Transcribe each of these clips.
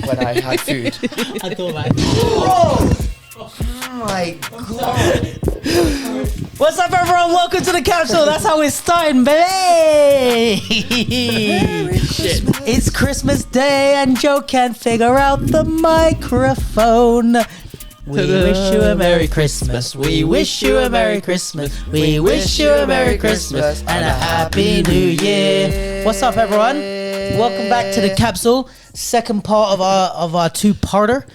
when I had food. I thought about it. Oh my god. What's up, everyone? Welcome to the Capsule. That's how we're starting, baby. It's Christmas Day and Joe can't figure out the microphone. We wish you a Merry Christmas. We wish you a Merry Christmas. We wish you a Merry Christmas and a Happy New Year. What's up, everyone? Welcome back to the Capsule. Second part of our two-parter.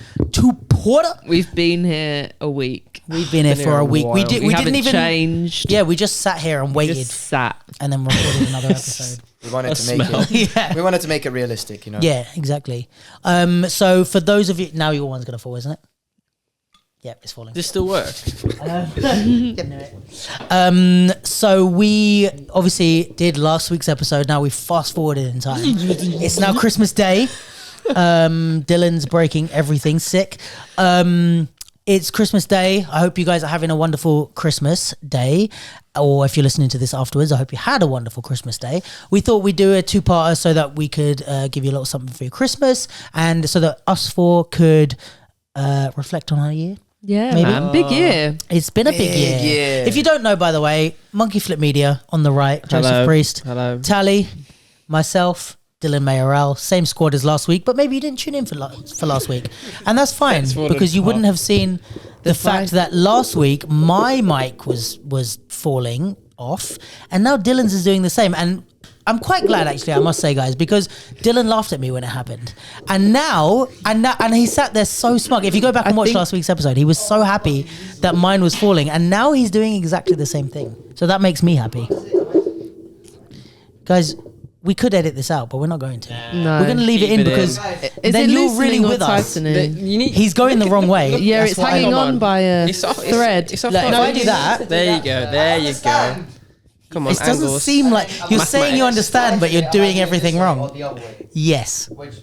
We've been here a week. We've been here for a week. We didn't even changed. Yeah, we just sat here and waited. Just sat and then recorded another episode. We wanted to make it. Yeah. We wanted to make it realistic, you know. Yeah, exactly. So for those of you, now your one's gonna fall, isn't it? Yep, it's falling. Does this still work? So we obviously did last week's episode. Now we fast forwarded in time. It's now Christmas Day. Dylan's breaking everything sick. It's Christmas Day. I hope you guys are having a wonderful Christmas day. Or if you're listening to this afterwards, I hope you had a wonderful Christmas day. We thought we'd do a two-parter so that we could give you a little something for your Christmas and so that us four could reflect on our year. Yeah, maybe. Man. Big year. It's been a big year. If you don't know, by the way, Monkey Flip Media on the right, Joseph Priest, Hello. Tally, myself, Dylan Mayoral, same squad as last week, but maybe you didn't tune in for last week. And that's fine because you wouldn't have seen the fact that last week my mic was falling off and now Dylan's is doing the same. And I'm quite glad, actually, I must say, guys, because Dylan laughed at me when it happened. And now he sat there so smug. If you go back and watch last week's episode, he was so happy that mine was falling. And now he's doing exactly the same thing. So that makes me happy. Guys, we could edit this out, but we're not going to. No. We're going to leave it in because then you're really with us. He's going the wrong way. Yeah, it's hanging on by a thread. It's off. Like, if I do that... There you go. There you go. Come on, it doesn't seem like you're saying you understand, but you're doing everything wrong. Yes. I was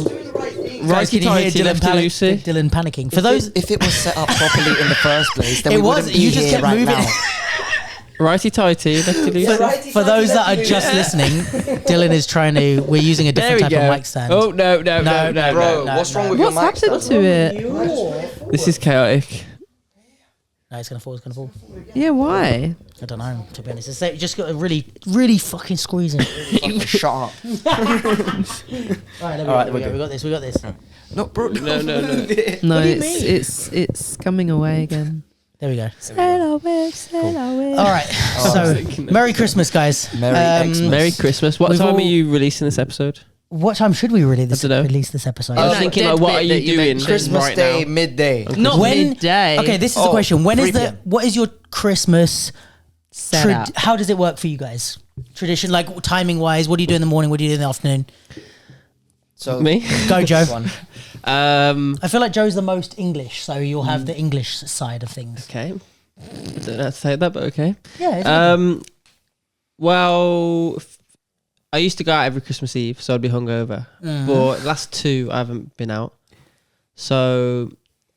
doing the right thing. Guys, can you hear Dylan panicking? For those, if it was set up properly in the first place, then it we was. wouldn't be You just here kept right moving. now. Righty tighty, lefty loosey. For those that are just listening, Dylan is trying to. We're using a different type of mic stand. Oh no, Bro, what's wrong with your mic? What's happened to it? This is chaotic. No, it's gonna fall. Yeah, why? I don't know. To be honest, you just got to really fucking squeeze it. Shut up. All right, we got this. No, bro. No. No, it's coming away again. There we go. Sail away. All right. So, Merry Christmas, guys. Merry Christmas. What time are you releasing this episode? What time should we release this episode? I was thinking, like, what are you doing Christmas right Day, now? midday. Not midday. Okay, this is the question. When is what is your Christmas setup? How does it work for you guys? Tradition, like timing wise, what do you do in the morning? What do you do in the afternoon? So me? Go, Joe. I feel like Joe's the most English, so you'll have the English side of things. Okay. I don't know how to say that, but okay. Yeah. Well, I used to go out every Christmas Eve, so I'd be hungover. But the last two, I haven't been out. So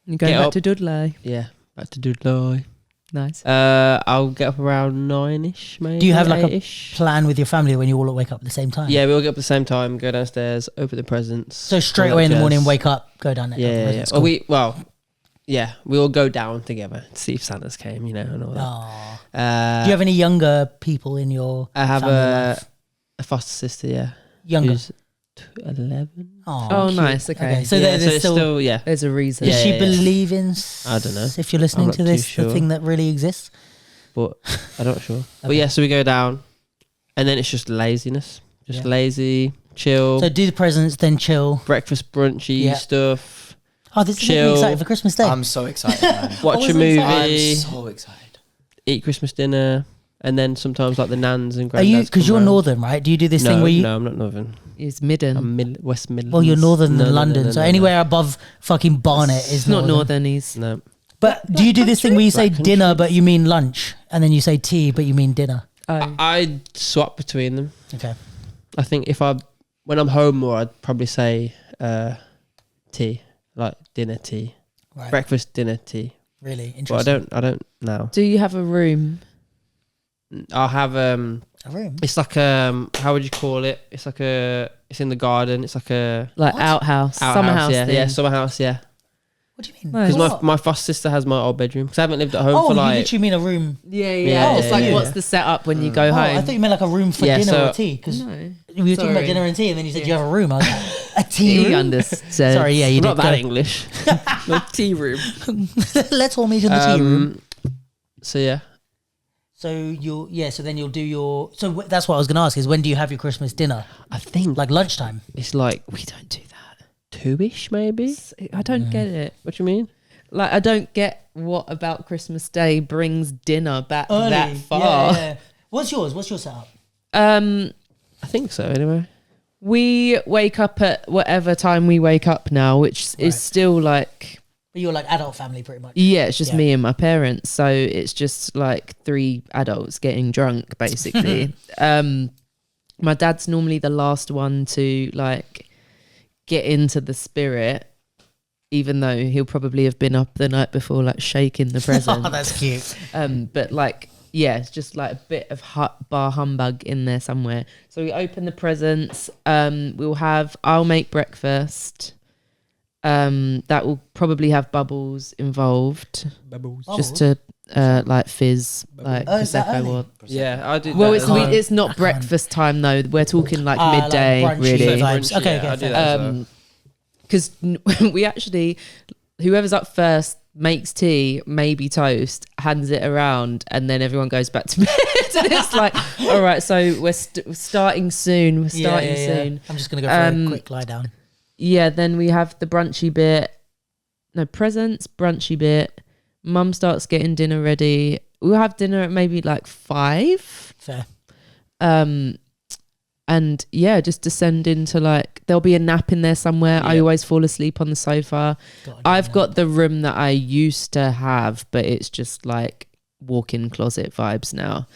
You going back to Dudley? Yeah, back to Dudley. Nice. I'll get up around 9ish, maybe. Do you have like 8ish. a plan with your family when you all wake up at the same time? Yeah, we all get up at the same time, go downstairs, open the presents. So straight away in the morning, wake up, go down there. Yeah. Cool. We all go down together to see if Santa's came, and all that. Do you have any younger people in your I have family life? a foster sister, yeah. Younger? Who's 11. Oh, cute. nice. Okay. So yeah, there's still there's a reason. Does she yeah. believe in? I don't know. If you're listening I'm to not this, too the sure. thing that really exists. But I'm not sure. But yeah, so we go down, and then it's just laziness, lazy, chill. So do the presents, then chill. Breakfast, brunchy stuff. Oh, this is making me excited for Christmas Day. I'm so excited, man. Watch a movie. I'm so excited. Eat Christmas dinner, and then sometimes like the nans and granddads. Are you? Because you're come round. northern, right? Do you do this thing where you? No, I'm not northern. It's Midden. I'm West Midlands. Well, you're northern than London, no, so anywhere above fucking Barnet is It's not northern. He's No. But do you do this thing where you say dinner but you mean lunch, and then you say tea but you mean dinner? I swap between them. Okay. I think when I'm home more, I'd probably say tea, like dinner tea, Right. breakfast, dinner tea. Really interesting. But I don't now. Do you have a room? I'll have A room. It's like how would you call it? It's in the garden. It's like a Like What? outhouse, summer house yeah, thing. yeah, summer house, yeah. What do you mean? No. Because What? my foster sister has my old bedroom. Because I haven't lived at home Oh, for you like. literally mean a room? Yeah, Yeah, it's yeah, like yeah. what's the setup when you go Oh, home? I thought you meant like a room for Yeah, dinner so- or tea. Because No. we were talking about Sorry. dinner and tea, and then you said you have a room. I was like, a tea He room? understood. Sorry, yeah, you Not did. that Go. English. No tea room. Let's all meet in the tea room. So yeah. So so then you'll do your. So that's what I was going to ask is when do you have your Christmas dinner? I think Like lunchtime? it's like we don't do that. 2ish maybe. I don't get it. What do you mean? Like, I don't get what about Christmas Day brings dinner back Early. that far. Yeah. What's yours? What's your setup? I think so. Anyway. We wake up at whatever time we wake up now, which Right. is still like, But you're like adult family pretty much. yeah, it's just Yeah. me and my parents. So it's just like 3 adults getting drunk, basically. My dad's normally the last one to like get into the spirit, even though he'll probably have been up the night before, like shaking the presents. Oh, that's cute. But like, yeah, it's just like a bit of bar humbug in there somewhere. So we open the presents. I'll make breakfast. That will probably have bubbles involved, just to like fizz, like Oh, is that prosecco early? or. Yeah, I do. Well, that it's as well. it's not breakfast time though. We're talking like Like midday, brunchy really. vibes. Brunchy, Okay, yeah, I do fair. that as well. Because we actually, whoever's up first makes tea, maybe toast, hands it around, and then everyone goes back to bed. And it's like, all right, so we're starting soon. We're starting soon. I'm just going to go for a quick lie down. Yeah, then we have the brunchy bit. No, presents, brunchy bit. Mum starts getting dinner ready. We'll have dinner at maybe like 5. Fair. And yeah, just descend into like, there'll be a nap in there somewhere. I Yeah. always fall asleep on the sofa. I've got the room that I used to have, but it's just like walk-in closet vibes now.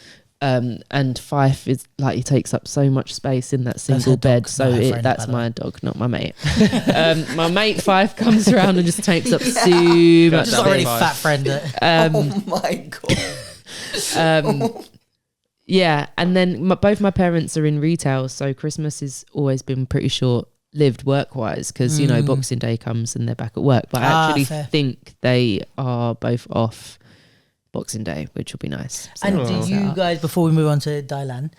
And Fife is like, he takes up so much space in that her single dog, bed. not So her friend, that's by the my dog, not my mate. My mate Fife comes around and just takes up too much Just already space. fat friend. Oh my god. Yeah, and then both my parents are in retail, so Christmas has always been pretty short-lived work-wise because, you know, Boxing Day comes and they're back at work. But I actually fair. think they are both off Boxing Day, which will be nice. So And that's do you out. guys, before we move on to Dylan,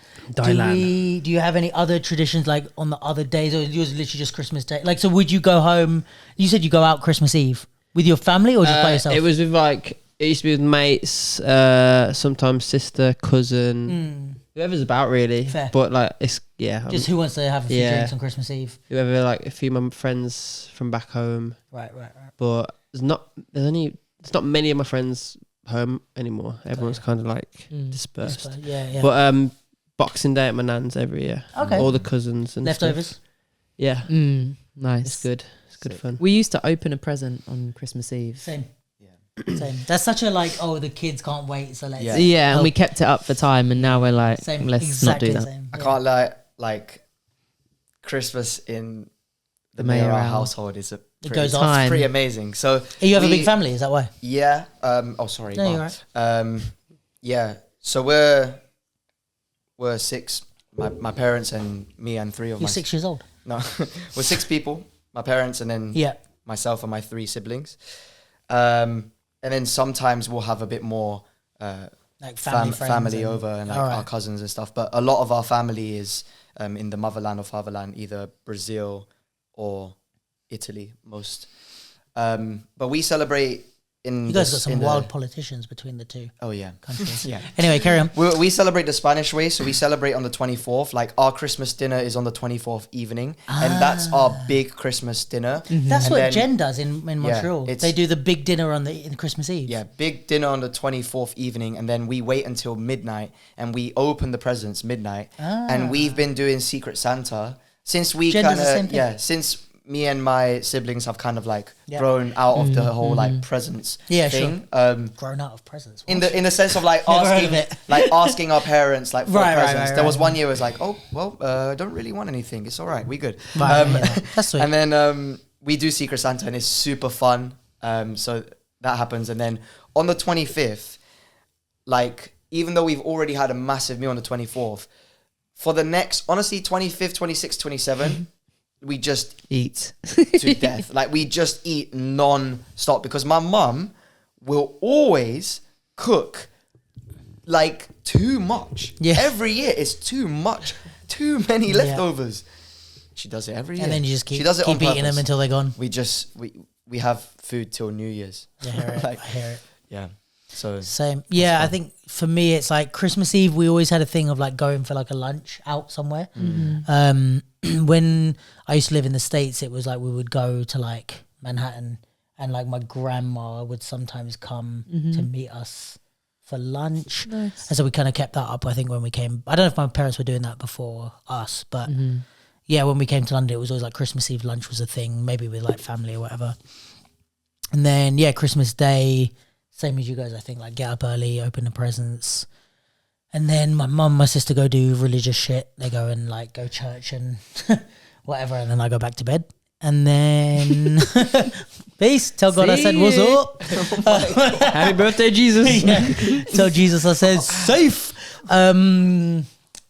do you have any other traditions like on the other days, or is yours literally just Christmas Day? Like, so would you go home? You said you go out Christmas Eve with your family or just by yourself? It was with like, it used to be with mates, sometimes sister, cousin, whoever's about really. Fair. But like, it's, yeah. Just who wants to have a few yeah. drinks on Christmas Eve? Whoever, like a few of my friends from back home. Right. But there's not many of my friends home anymore. Everyone's kind of like dispersed. Yeah. But Boxing Day at my nan's every year. Okay. All the cousins and Leftovers? stuff. Yeah. Nice. It's good. It's good fun. We used to open a present on Christmas Eve. Same. Same. That's such a like, oh, the kids can't wait, so let's. Yeah, and we kept it up for time, and now we're like, Same. let's exactly not do the that. same. I Yeah. can't lie, like Christmas in the Mayoral Mayoral household is goes off. Time. pretty amazing. So You have a big family, is that why? Yeah. Oh, sorry. No, Bob. you're right. Yeah. So we're 6. My parents and me and 3 of You're my 6 years old. No, we're 6 people. My parents and then Yeah. myself and my 3 siblings. And then sometimes we'll have a bit more Like family, friends and- over and like Alright. our cousins and stuff. But a lot of our family is in the motherland or fatherland, either Brazil or Italy most. But we celebrate in You guys this- got some in the- wild politicians between the two Oh yeah. countries. Yeah. Anyway, carry on. We celebrate the Spanish way, so we celebrate on the 24th. Like our Christmas dinner is on the 24th evening, and that's our big Christmas dinner. That's And what then- Jen does in Montreal. it's- They do the big dinner on the Christmas Eve. Yeah, big dinner on the 24th evening, and then we wait until midnight, and we open the presents midnight. And we've been doing Secret Santa since we Jen does kind the same of thing. since me and my siblings have kind of like Yeah. grown out of the whole like presents thing. Grown out of presents. In the sense of like Never heard asking of it. like asking our parents like for Right, presents. There was right. one year it was like, oh well, I don't really want anything. It's all right, we good. Right, yeah. That's sweet. And then we do Secret Santa and it's super fun. So that happens, and then on the 25th, like even though we've already had a massive meal on the 24th, for the next, honestly, 25th, 26th, 27th, we just Eat. to death. Like, we just eat non-stop because my mum will always cook like too much. Yeah. Every year it's too much. Too many leftovers. She does it every year. And then you just she does it keep on eating them purpose. until they're gone. We have food till New Year's. I hear it. Like, I hear it. yeah. So Same. Yeah, I think for me it's like Christmas Eve. We always had a thing of like going for like a lunch out somewhere. When I used to live in the States, it was like we would go to like Manhattan, and like my grandma would sometimes come to meet us for lunch. Nice. And so we kind of kept that up. I think when we came, I don't know if my parents were doing that before us, but yeah, when we came to London, it was always like Christmas Eve lunch was a thing, maybe with like family or whatever. And then yeah, Christmas Day, same as you guys, I think, like get up early, open the presents. And then my mum, my sister go do religious shit. They go and like go church and whatever. And then I go back to bed. And then peace. Tell God I said what's up. Happy birthday, Jesus. Yeah. Tell Jesus I said safe.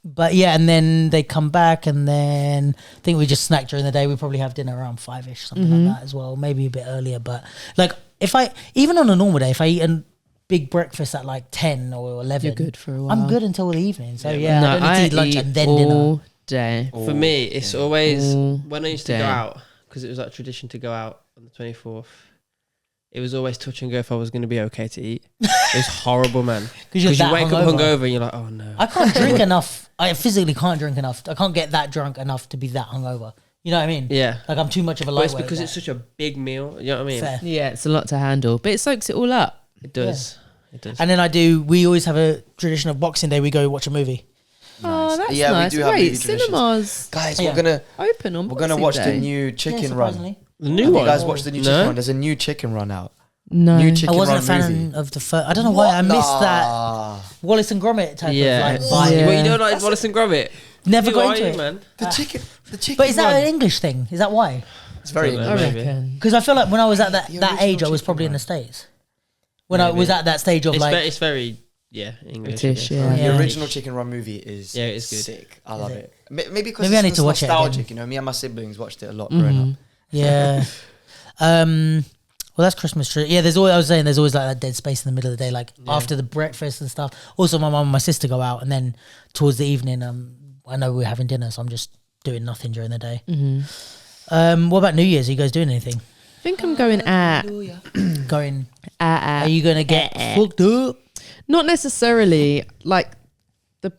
But yeah, and then they come back, and then I think we just snack during the day. We probably have dinner around 5ish, something like that as well. Maybe a bit earlier. But like if I, even on a normal day, if I eat a big breakfast at like 10 or 11, You're good for a while. I'm good until the evening. So yeah, No, I don't need to eat lunch and then dinner. all day. For me, it's always All when I used to day. go out, because it was like tradition to go out on the 24th. It was always touch and go if I was going to be okay to eat. It was horrible, man. Because you wake up hungover and you're like, oh no. I can't drink enough. I physically can't drink enough. I can't get that drunk enough to be that hungover. You know what I mean? Yeah. Like I'm too much of a But it's lightweight. because with it's such a big meal. You know what I mean? that. Fair. Yeah, it's a lot to handle, but it soaks it all up. It does. It does. And then we always have a tradition of Boxing Day. We go watch a movie. Oh, that's Yeah, we nice. do have Wait, movie traditions. cinemas guys, Yeah. we're gonna open on watch Boxing the Day. new Chicken Yeah, Run. surprisingly. The Have new you one. guys watched the new No. Chicken Run? There's a new Chicken Run out. No. New I Chicken wasn't a Run fan movie. of the first. I don't know why I missed that Nah. Wallace and Gromit type Yeah. of like vibe. Yeah. Well, you don't like Wallace and Gromit? Never Who got are into you, it. man? The chicken But is that run. an English thing? Is that why? It's very I I English. Maybe. reckon. Because I feel like when I was at that The age, original I was Chicken probably in Run. the States. When I Maybe. was at that stage of like, It's very English. British, I guess. yeah. The original Chicken Run movie is it's good. sick. I love it? it. Maybe because Maybe I need it's to watch it again. nostalgic. You know, me and my siblings watched it a lot growing up. yeah. Well, that's Christmas tree. Yeah, there's always, I was saying, there's always like that dead space in the middle of the day, like after the breakfast and stuff. Also, my mum and my sister go out, and then towards the evening, I know we're having dinner, so I'm just doing nothing during the day. What about New Year's? Are you guys doing anything? I think I'm going at. Going? Are you gonna get fucked up? Not necessarily. Like the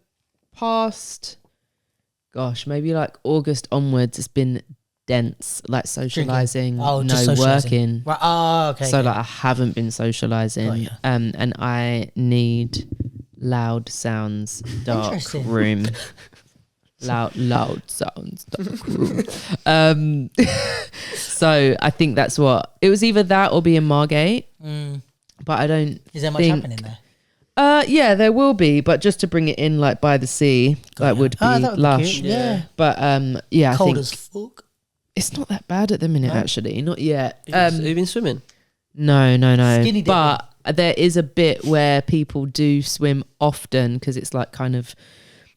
past, gosh, maybe like August onwards, it's been dense, like socializing, Oh, no just socialising. working. Right. Oh, okay. So okay. like I haven't been socializing, Got ya. and I need loud sounds, dark Interesting. room. Loud sounds, dark room. So I think that's what it was, either that or be in Margate. But I don't. Is there much think- happening there? Yeah, there will be, but just to bring it in like by the sea, that would be that would be lush. cute. Yeah. But yeah, I Cold think as fuck. it's not that bad at the minute. Actually, not yet. Have you been swimming? No. Skinny dipping. But there is a bit where people do swim often because it's like kind of,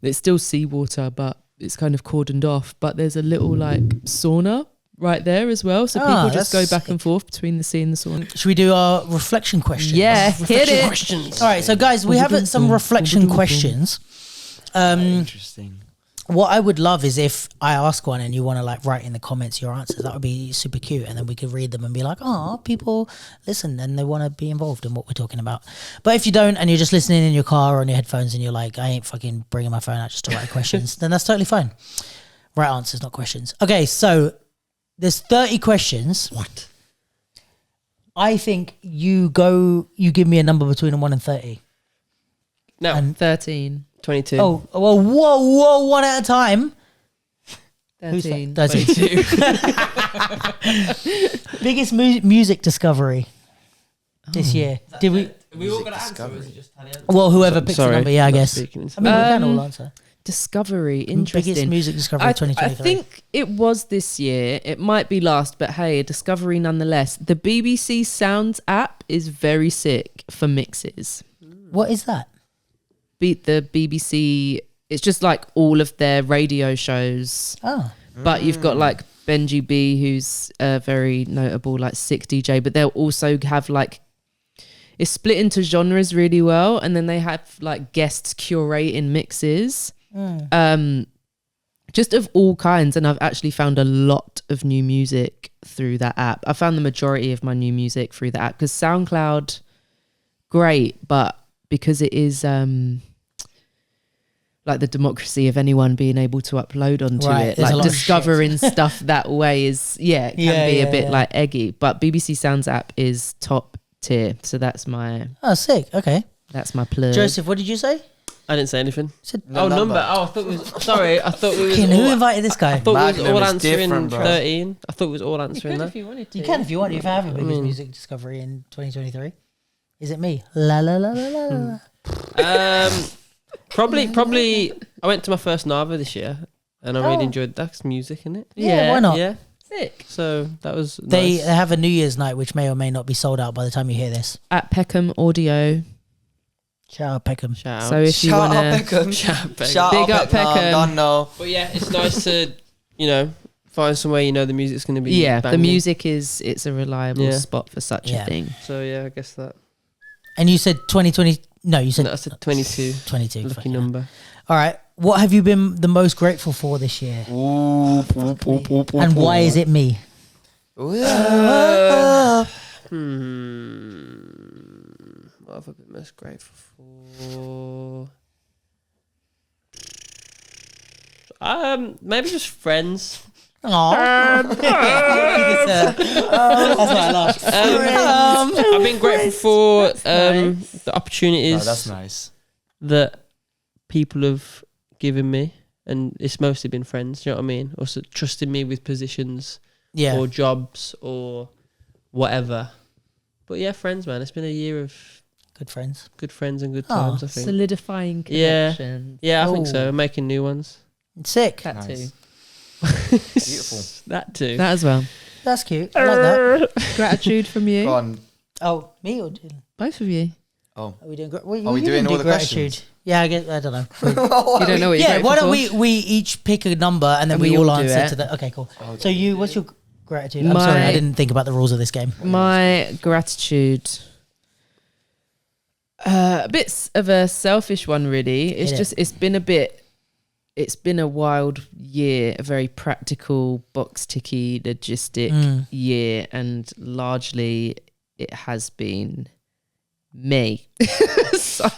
it's still seawater, but it's kind of cordoned off. But there's a little like sauna right there as well, so people just go that's back and forth between the sea and the sauna. Should we do our reflection questions? Yeah, hit it. Questions. All right, so guys, we have some reflection questions. Interesting. What I would love is if I ask one and you want to like write in the comments your answers. That would be super cute, and then we could read them and be like, "Oh, people listen and they want to be involved in what we're talking about." But if you don't and you're just listening in your car or on your headphones and you're like, "I ain't fucking bringing my phone out just to write questions," then that's totally fine. Write answers, not questions. Okay, so there's 30 questions. What? I think you give me a number between 1 and 30. No, And 13. 22. Oh, well, whoa, one at a time. Who's 13. that? 13. Biggest music discovery this year. Did we? we all got to answer, or is it just Well, whoever picks the number, yeah, I not guess. speaking into I mean, we can Um, all answer. Discovery, interesting. Biggest music discovery I 2023. think it was this year. It might be last, but hey, a discovery nonetheless. The BBC Sounds app is very sick for mixes. What is that? The BBC, it's just like all of their radio shows. Oh. But you've got like Benji B, who's a very notable like sick DJ, but they'll also have like, it's split into genres really well, and then they have like guests curating mixes, just of all kinds. And I've actually found a lot of new music through that app. I found the majority of my new music through the app, because SoundCloud, great, but because it is like the democracy of anyone being able to upload onto it, like discovering stuff that way is it can be a bit like eggy. But BBC Sounds app is top tier, so that's my sick. Okay, that's my plug. Joseph, what did you say? I didn't say anything. Number. I thought it was. Sorry, I thought we was. Who invited this guy? I thought we was all answering different, bro. 13. I thought we was all answering that. If you wanted to. You can if you want. If I have a biggest music discovery in 2023, is it me? La la la la la la. Probably. I went to my first Nava this year, and I really enjoyed that. It's music, isn't it? Yeah, why not? Yeah. Sick. So that was. They nice. have a New Year's night, which may or may not be sold out by the time you hear this. At Peckham Audio. Shout out Peckham. Shout out. So if you Shout want out to, Peckham. Shout Big up Peckham. Don't know. But yeah, it's nice to find somewhere the music's going to be. the banging. music it's a reliable Yeah. spot for such a thing. So yeah, I guess that. And you said 2020. No, you said No, I said 22. 22. Lucky fucking number. All right. What have you been the most grateful for this year? And why is it me? What have I been most grateful for? Maybe just friends. Aww. That's why I laughed. I've been grateful for the opportunities Oh, that's nice. that people have given me, and it's mostly been friends. You know what I mean? Also trusting me with positions or jobs or whatever. But yeah, friends, man. It's been a year of Good friends. good friends and good times. I think. Solidifying Yeah. connections. Yeah, I think Oh. so. Making new ones. Sick. That Nice. too. Beautiful. That too. That as well. That's cute. I like that. Gratitude from you. Go on. Oh, me or Dylan? Both of you. Oh. Are we doing? Are we doing all the questions? Yeah, I don't know. You don't know what you're Yeah, grateful why don't for? we each pick a number and then And we we all all do answer it. to that. Okay, cool. Oh, So what's your gratitude? I'm sorry, I didn't think about the rules of this game. My gratitude. A bit of a selfish one, really. It's Hit it. just it's been a wild year, a very practical, box ticky, logistic year, and largely it has been me. So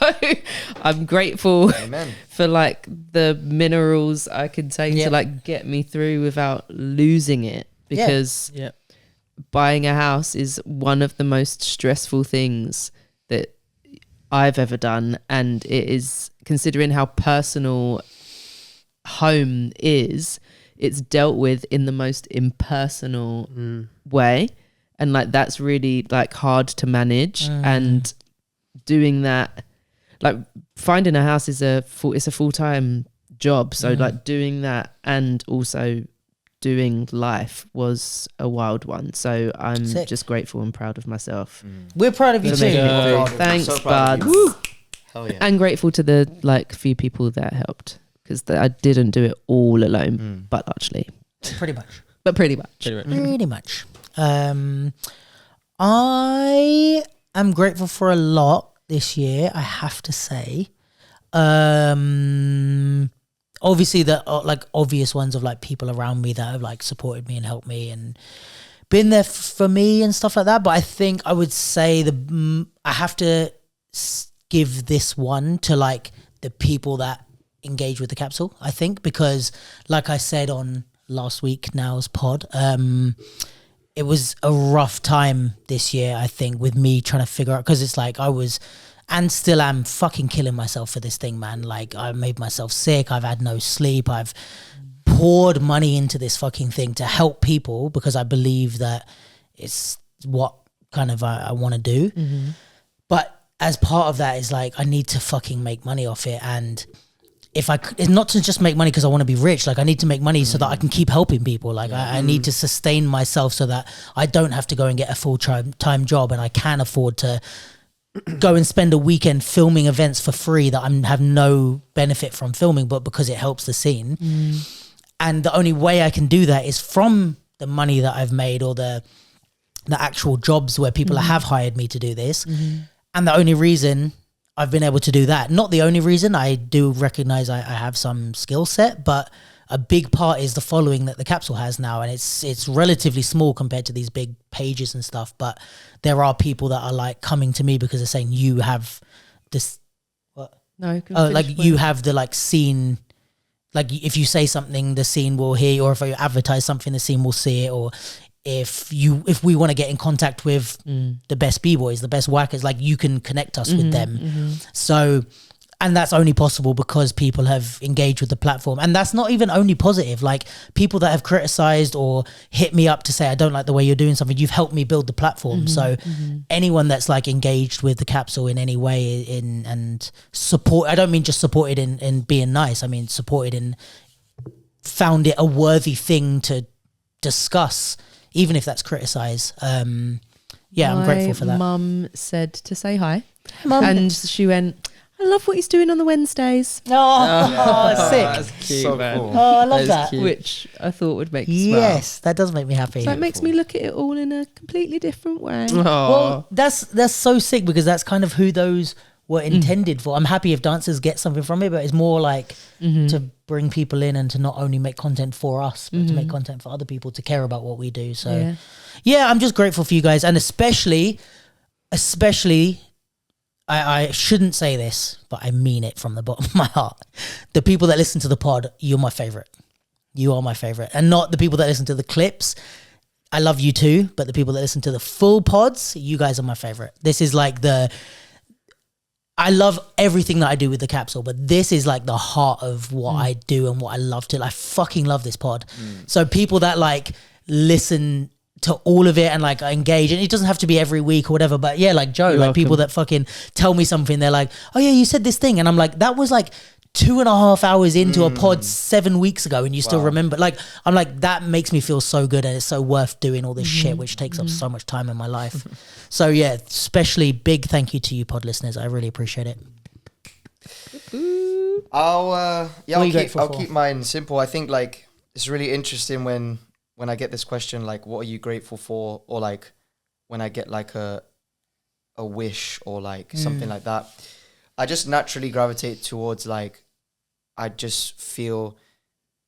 I'm grateful Amen. for like the minerals I can take Yeah. to like get me through without losing it, because Yeah. buying a house is one of the most stressful things that I've ever done, and it is, considering how personal home is, it's dealt with in the most impersonal way, and like that's really like hard to manage. And doing that, like finding a house is it's a full-time job, so like doing that and also doing life was a wild one. So I'm Sick. just grateful and proud of myself. We're proud of you For too. making it Yeah. through. Proud of you. Thanks, So proud of bud. you. Hell yeah. And grateful to the like few people that helped, because I didn't do it all alone, but largely, Pretty much. pretty much. Pretty much. I am grateful for a lot this year, I have to say. Obviously the like obvious ones of like people around me that have like supported me and helped me and been there for me and stuff like that. But I think I would say I have to give this one to like the people that engage with the capsule, I think, because like I said on last week now's pod, it was a rough time this year, I think, with me trying to figure out, because it's like I was and still am fucking killing myself for this thing, man. Like I made myself sick, I've had no sleep, I've poured money into this fucking thing to help people because I believe that it's what kind of I want to do. But as part of that is like I need to fucking make money off it, and if I it's not to just make money because I want to be rich, like I need to make money so that I can keep helping people. Like I need to sustain myself so that I don't have to go and get a full-time job, and I can afford to go and spend a weekend filming events for free that I have no benefit from filming, but because it helps the scene. And the only way I can do that is from the money that I've made or the actual jobs where people have hired me to do this. And the only reason I've been able to do that, not the only reason, I do recognize I have some skill set, but a big part is the following that the Capsule has now. And it's relatively small compared to these big pages and stuff. But there are people that are like coming to me because they're saying, you have this, what? No, you have the like scene. Like if you say something, the scene will hear you, or if you advertise something, the scene will see it. Or if we want to get in contact with the best b-boys, the best whackers, like you can connect us with them. So, and that's only possible because people have engaged with the platform. And that's not even only positive. Like people that have criticized or hit me up to say, I don't like the way you're doing something, you've helped me build the platform. So anyone that's like engaged with the Capsule in any way and support, I don't mean just supported in being nice. I mean, supported in found it a worthy thing to discuss, even if that's criticize. I'm grateful for that. My mum said to say hi. Mum. And she went, I love what he's doing on the Wednesdays. Sick. That's cute, So man. cool. Oh, I love That that. is cute. Which I thought would make you smile. Yes, that does make me happy. So it makes me look at it all in a completely different way. Well, that's so sick because that's kind of who those were intended for. I'm happy if dancers get something from it, but it's more like to bring people in and to not only make content for us, but to make content for other people to care about what we do. So yeah, I'm just grateful for you guys. And especially I shouldn't say this, but I mean it from the bottom of my heart. The people that listen to the pod, you're my favorite. You are my favorite. And not the people that listen to the clips. I love you too, but the people that listen to the full pods, you guys are my favorite. This is like I love everything that I do with the Capsule, but this is like the heart of what I do and what I love to. I fucking love this pod. So people that like listen to all of it and like engage, and it doesn't have to be every week or whatever, but yeah, like Joe, You're like welcome. people that fucking tell me something, they're like, oh yeah, you said this thing, and I'm like, that was like 2.5 hours into a pod 7 weeks ago and you still remember. Like I'm like, that makes me feel so good, and it's so worth doing all this shit which takes up so much time in my life. So yeah, especially big thank you to you pod listeners. I really appreciate it. I'll What are you grateful I'll for? keep mine simple. I think like it's really interesting when I get this question, like what are you grateful for, or like when I get like a wish or like something like that, I just naturally gravitate towards like, I just feel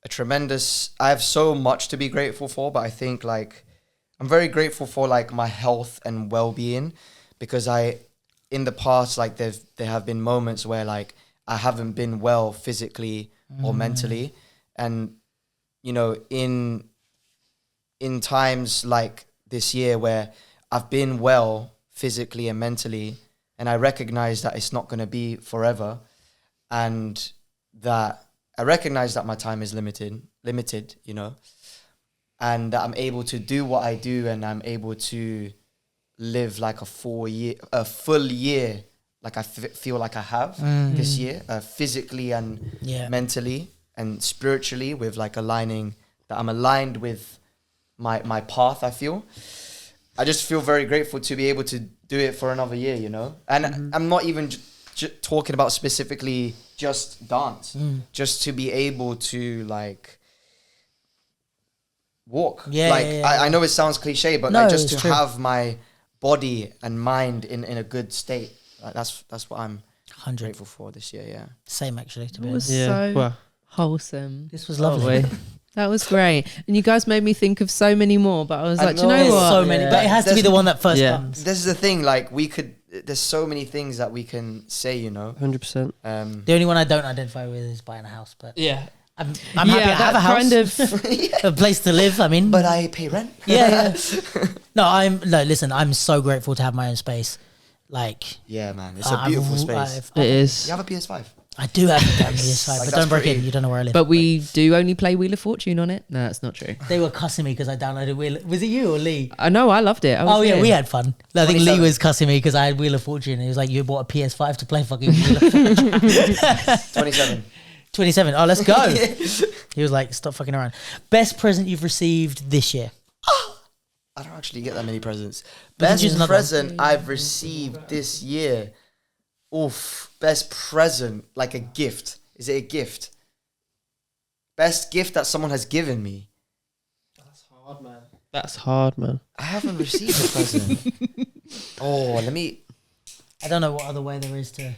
I have so much to be grateful for, but I think like I'm very grateful for like my health and well-being, because in the past, like there have been moments where like I haven't been well physically or mentally, and you know, in times like this year where I've been well physically and mentally, and I recognize that it's not going to be forever, and that I recognize that my time is limited, you know, and that I'm able to do what I do, and I'm able to live like a full year, like I feel like I have this year, physically and mentally and spiritually, with like aligning, that I'm aligned with my path. I just feel very grateful to be able to do it for another year, you know. And I'm not even talking about specifically just dance, just to be able to like walk. I know it sounds cliche, but No, like just to it's true. have my body and mind in a good state. Like that's what I'm 100. grateful for this year. Yeah. Same actually, to be It honest. was so wholesome. This was lovely. That was great. And you guys made me think of so many more, but I was like, do you know There's what? so many, but it has to be the one that first comes. This is the thing, like there's so many things that we can say, you know. 100%. The only one I don't identify with is buying a house, but Yeah. I'm happy to have a house, kind of a place to live. I mean, But I pay rent. yeah. Listen, I'm so grateful to have my own space. Like, Yeah, man, it's a beautiful space. It is. You have a PS5. I do have a damn PS5, Like, but that's don't break pretty- in. You don't know where I live. but we do only play Wheel of Fortune on it. No, that's not true. They were cussing me because I downloaded Wheel. Was it you or Lee? I know, I loved it. I was Oh yeah, there. we had fun. I think Lee 27. was cussing me because I had Wheel of Fortune. And he was like, "You bought a PS5 to play fucking Wheel of Fortune." 27. 27. Oh, let's go. He was like, "Stop fucking around." Best present you've received this year? I don't actually get that many presents. We can choose Best another present I've received this year. Oof. Best present, like a gift. Is it a gift? Best gift that someone has given me. That's hard, man. I haven't received a present. let me. I don't know what other way there is to.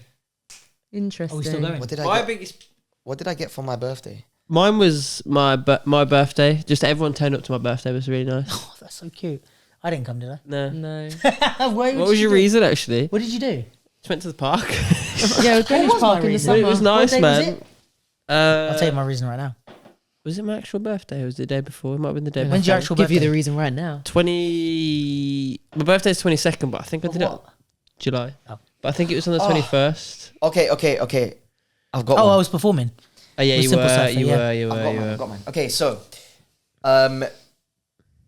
Interesting. Are we still going? What did I get for my birthday? Mine was my birthday. Just everyone turned up to my birthday. It was really nice. Oh, that's so cute. I didn't come, did I? No. What was your reason, actually? What did you do? Just went to the park. Yeah, Greenwich was Park my in the reason? summer. It was nice, What day was man. it? I'll tell you my reason right now. Was it my actual birthday or was it the day before? It might have been the day When's before. your actual Give birthday? you the reason right now. My birthday's 22nd, but I think I did it July. Oh. But I think it was on the 21st. Okay. I've got Oh, one. I was performing. Oh yeah, With you Simple were, Cypher, you yeah. were, you I've were, got you mine. were. I've got mine. Okay, so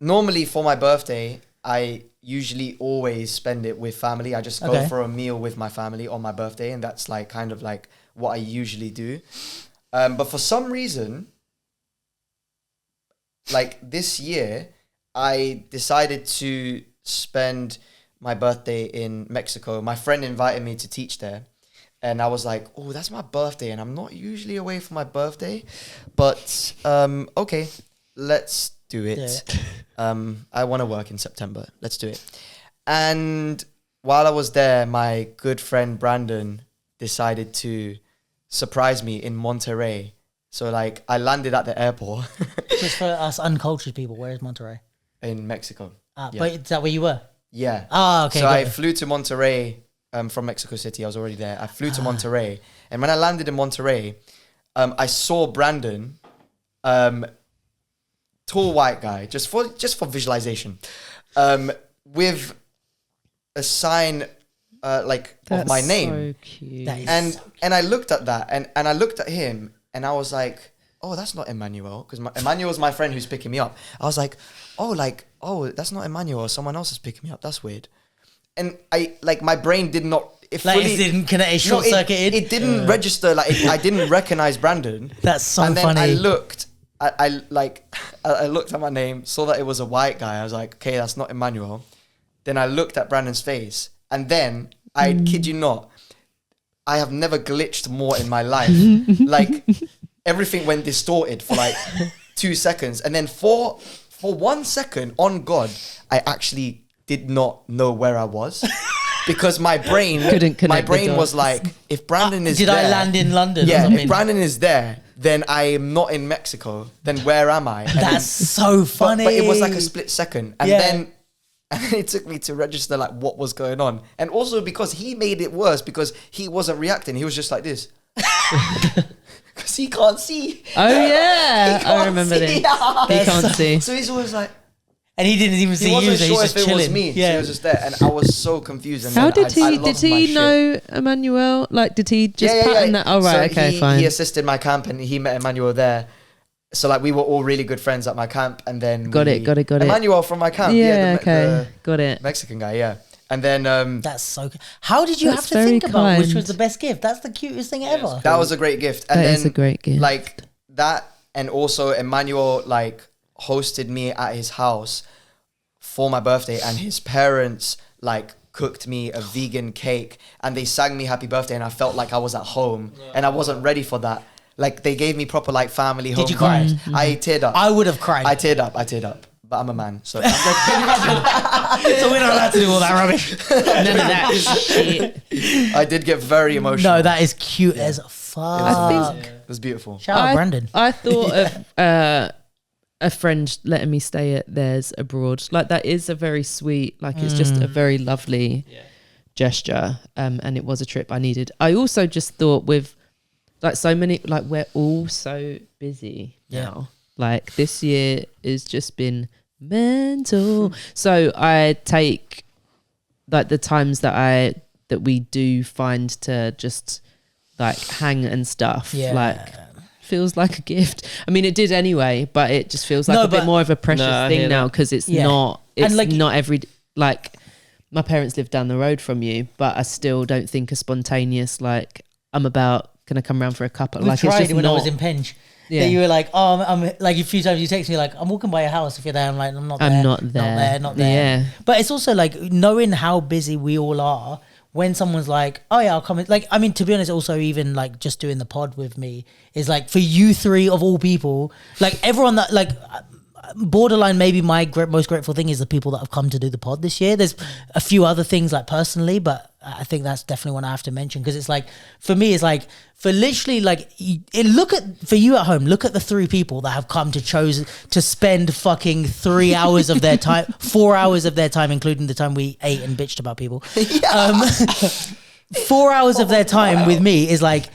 normally for my birthday, I usually always spend it with family. I just go for a meal with my family on my birthday, and that's like kind of like what I usually do. But for some reason, like this year, I decided to spend my birthday in Mexico. My friend invited me to teach there. And I was like, oh, that's my birthday. And I'm not usually away for my birthday. But, okay, let's do it. I want to work in September. Let's do it. And while I was there, my good friend Brandon decided to surprise me in Monterrey. So, like, I landed at the airport. Just for us uncultured people, where is Monterrey? In Mexico. But is that where you were? Yeah. Oh, okay. So I flew to Monterrey from Mexico City. I was already there. I flew to Monterrey. And when I landed in Monterrey, I saw Brandon, tall white guy, just for visualization, with a sign of my name. So cute. That is And so cute. and I looked at that and I looked at him and I was like, oh, that's not Emmanuel, because Emmanuel's my friend who's picking me up. I was like, oh, that's not Emmanuel. Someone else is picking me up. That's weird. And I my brain did not. It didn't connect. It short circuited. It didn't register. I didn't recognize Brandon. That's so and then funny. I looked. I looked at my name, saw that it was a white guy. I was like, okay, that's not Emmanuel. Then I looked at Brandon's face, and then I kid you not, I have never glitched more in my life. Like everything went distorted for like 2 seconds, and then for 1 second, on God, I actually did not know where I was. Because my brain Couldn't connect my the brain was dots. like, if Brandon is Did there, I land in London? or yeah, something? if Brandon is there, then I am not in Mexico. Then where am I? And That's so funny. But it was like a split second, and Yeah. then it took me to register like what was going on, and also because he made it worse because he wasn't reacting. He was just like this. Because he can't see. Oh yeah, He I can't remember see. this. He can't see. So he's always like, And he didn't even he see you, wasn't so sure he's if just it was chilling. me. So Yeah. he was just there, and I was so confused. And How then did I he? lost Did my he shit. know Emmanuel? Like, did he just pattern that? Oh right, So okay, fine. He assisted my camp, and he met Emmanuel there. So like we were all really good friends at my camp, and then Got it. Emmanuel from my camp, Yeah, the okay, got it. Mexican guy, yeah. And then That's so good. How did you That's have to very think about which kind. was the best gift? That's the cutest thing ever. that was a great gift. And That then is a great gift. like that, and also Emmanuel like hosted me at his house for my birthday, and his parents like cooked me a vegan cake, and they sang me happy birthday, and I felt like I was at home, and I wasn't ready for that. Like they gave me proper like family home you cry? vibes. I teared up. I would have cried. I teared up. But I'm a man, so So we're not allowed to do all that rubbish. None of that shit. I did get very emotional. No, that is cute as fuck. It was beautiful. Shout out Brandon. I thought of a friend letting me stay at theirs abroad. Like that is a very sweet, like it's just a very lovely gesture. And it was a trip I needed. I also just thought with like so many, like we're all so busy now. Like this year has just been mental. So I take like the times that we do find to just like hang and stuff. Yeah. Like feels like a gift. I mean, it did anyway, but it just feels like No, a bit but- more of a precious No, I thing hear now that. because it's Yeah. not. It's And, like- not every like. My parents live down the road from you, but I still don't think a spontaneous like I'm about. Can I come round for a couple? We Like it's tried just it when I not. was in Penge. that you were like, oh, I'm like a few times you text me like, I'm walking by your house. If you're there, I'm like, I'm not there. Not there. Yeah. But it's also like knowing how busy we all are. When someone's like, oh yeah, I'll come in. Like, I mean, to be honest, also even like just doing the pod with me is like for you three of all people, like everyone that like borderline maybe my most grateful thing is the people that have come to do the pod this year. There's a few other things like personally, but I think that's definitely one I have to mention because it's like for me it's like for literally like for you at home, look at the three people that have come to choose to spend fucking 3 hours of their time, 4 hours of their time, including the time we ate and bitched about people. 4 hours of their time with me is like,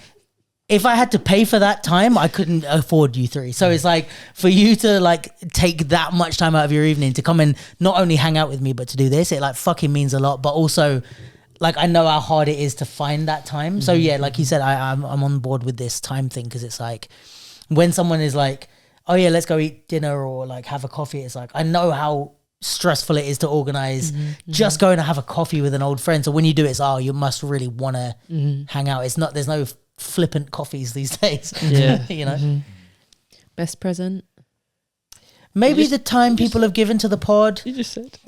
if I had to pay for that time, I couldn't afford you three. So it's like for you to like take that much time out of your evening to come and not only hang out with me, but to do this, it like fucking means a lot. But also like, I know how hard it is to find that time. So yeah, like you said, I'm on board with this time thing. Cause it's like when someone is like, oh yeah, let's go eat dinner or like have a coffee. It's like, I know how stressful it is to organize just going to have a coffee with an old friend. So when you do it, it's, oh, you must really want to hang out. It's not, there's no flippant coffees these days. Yeah. You know, Best present. maybe the time people have given to the pod. You just said.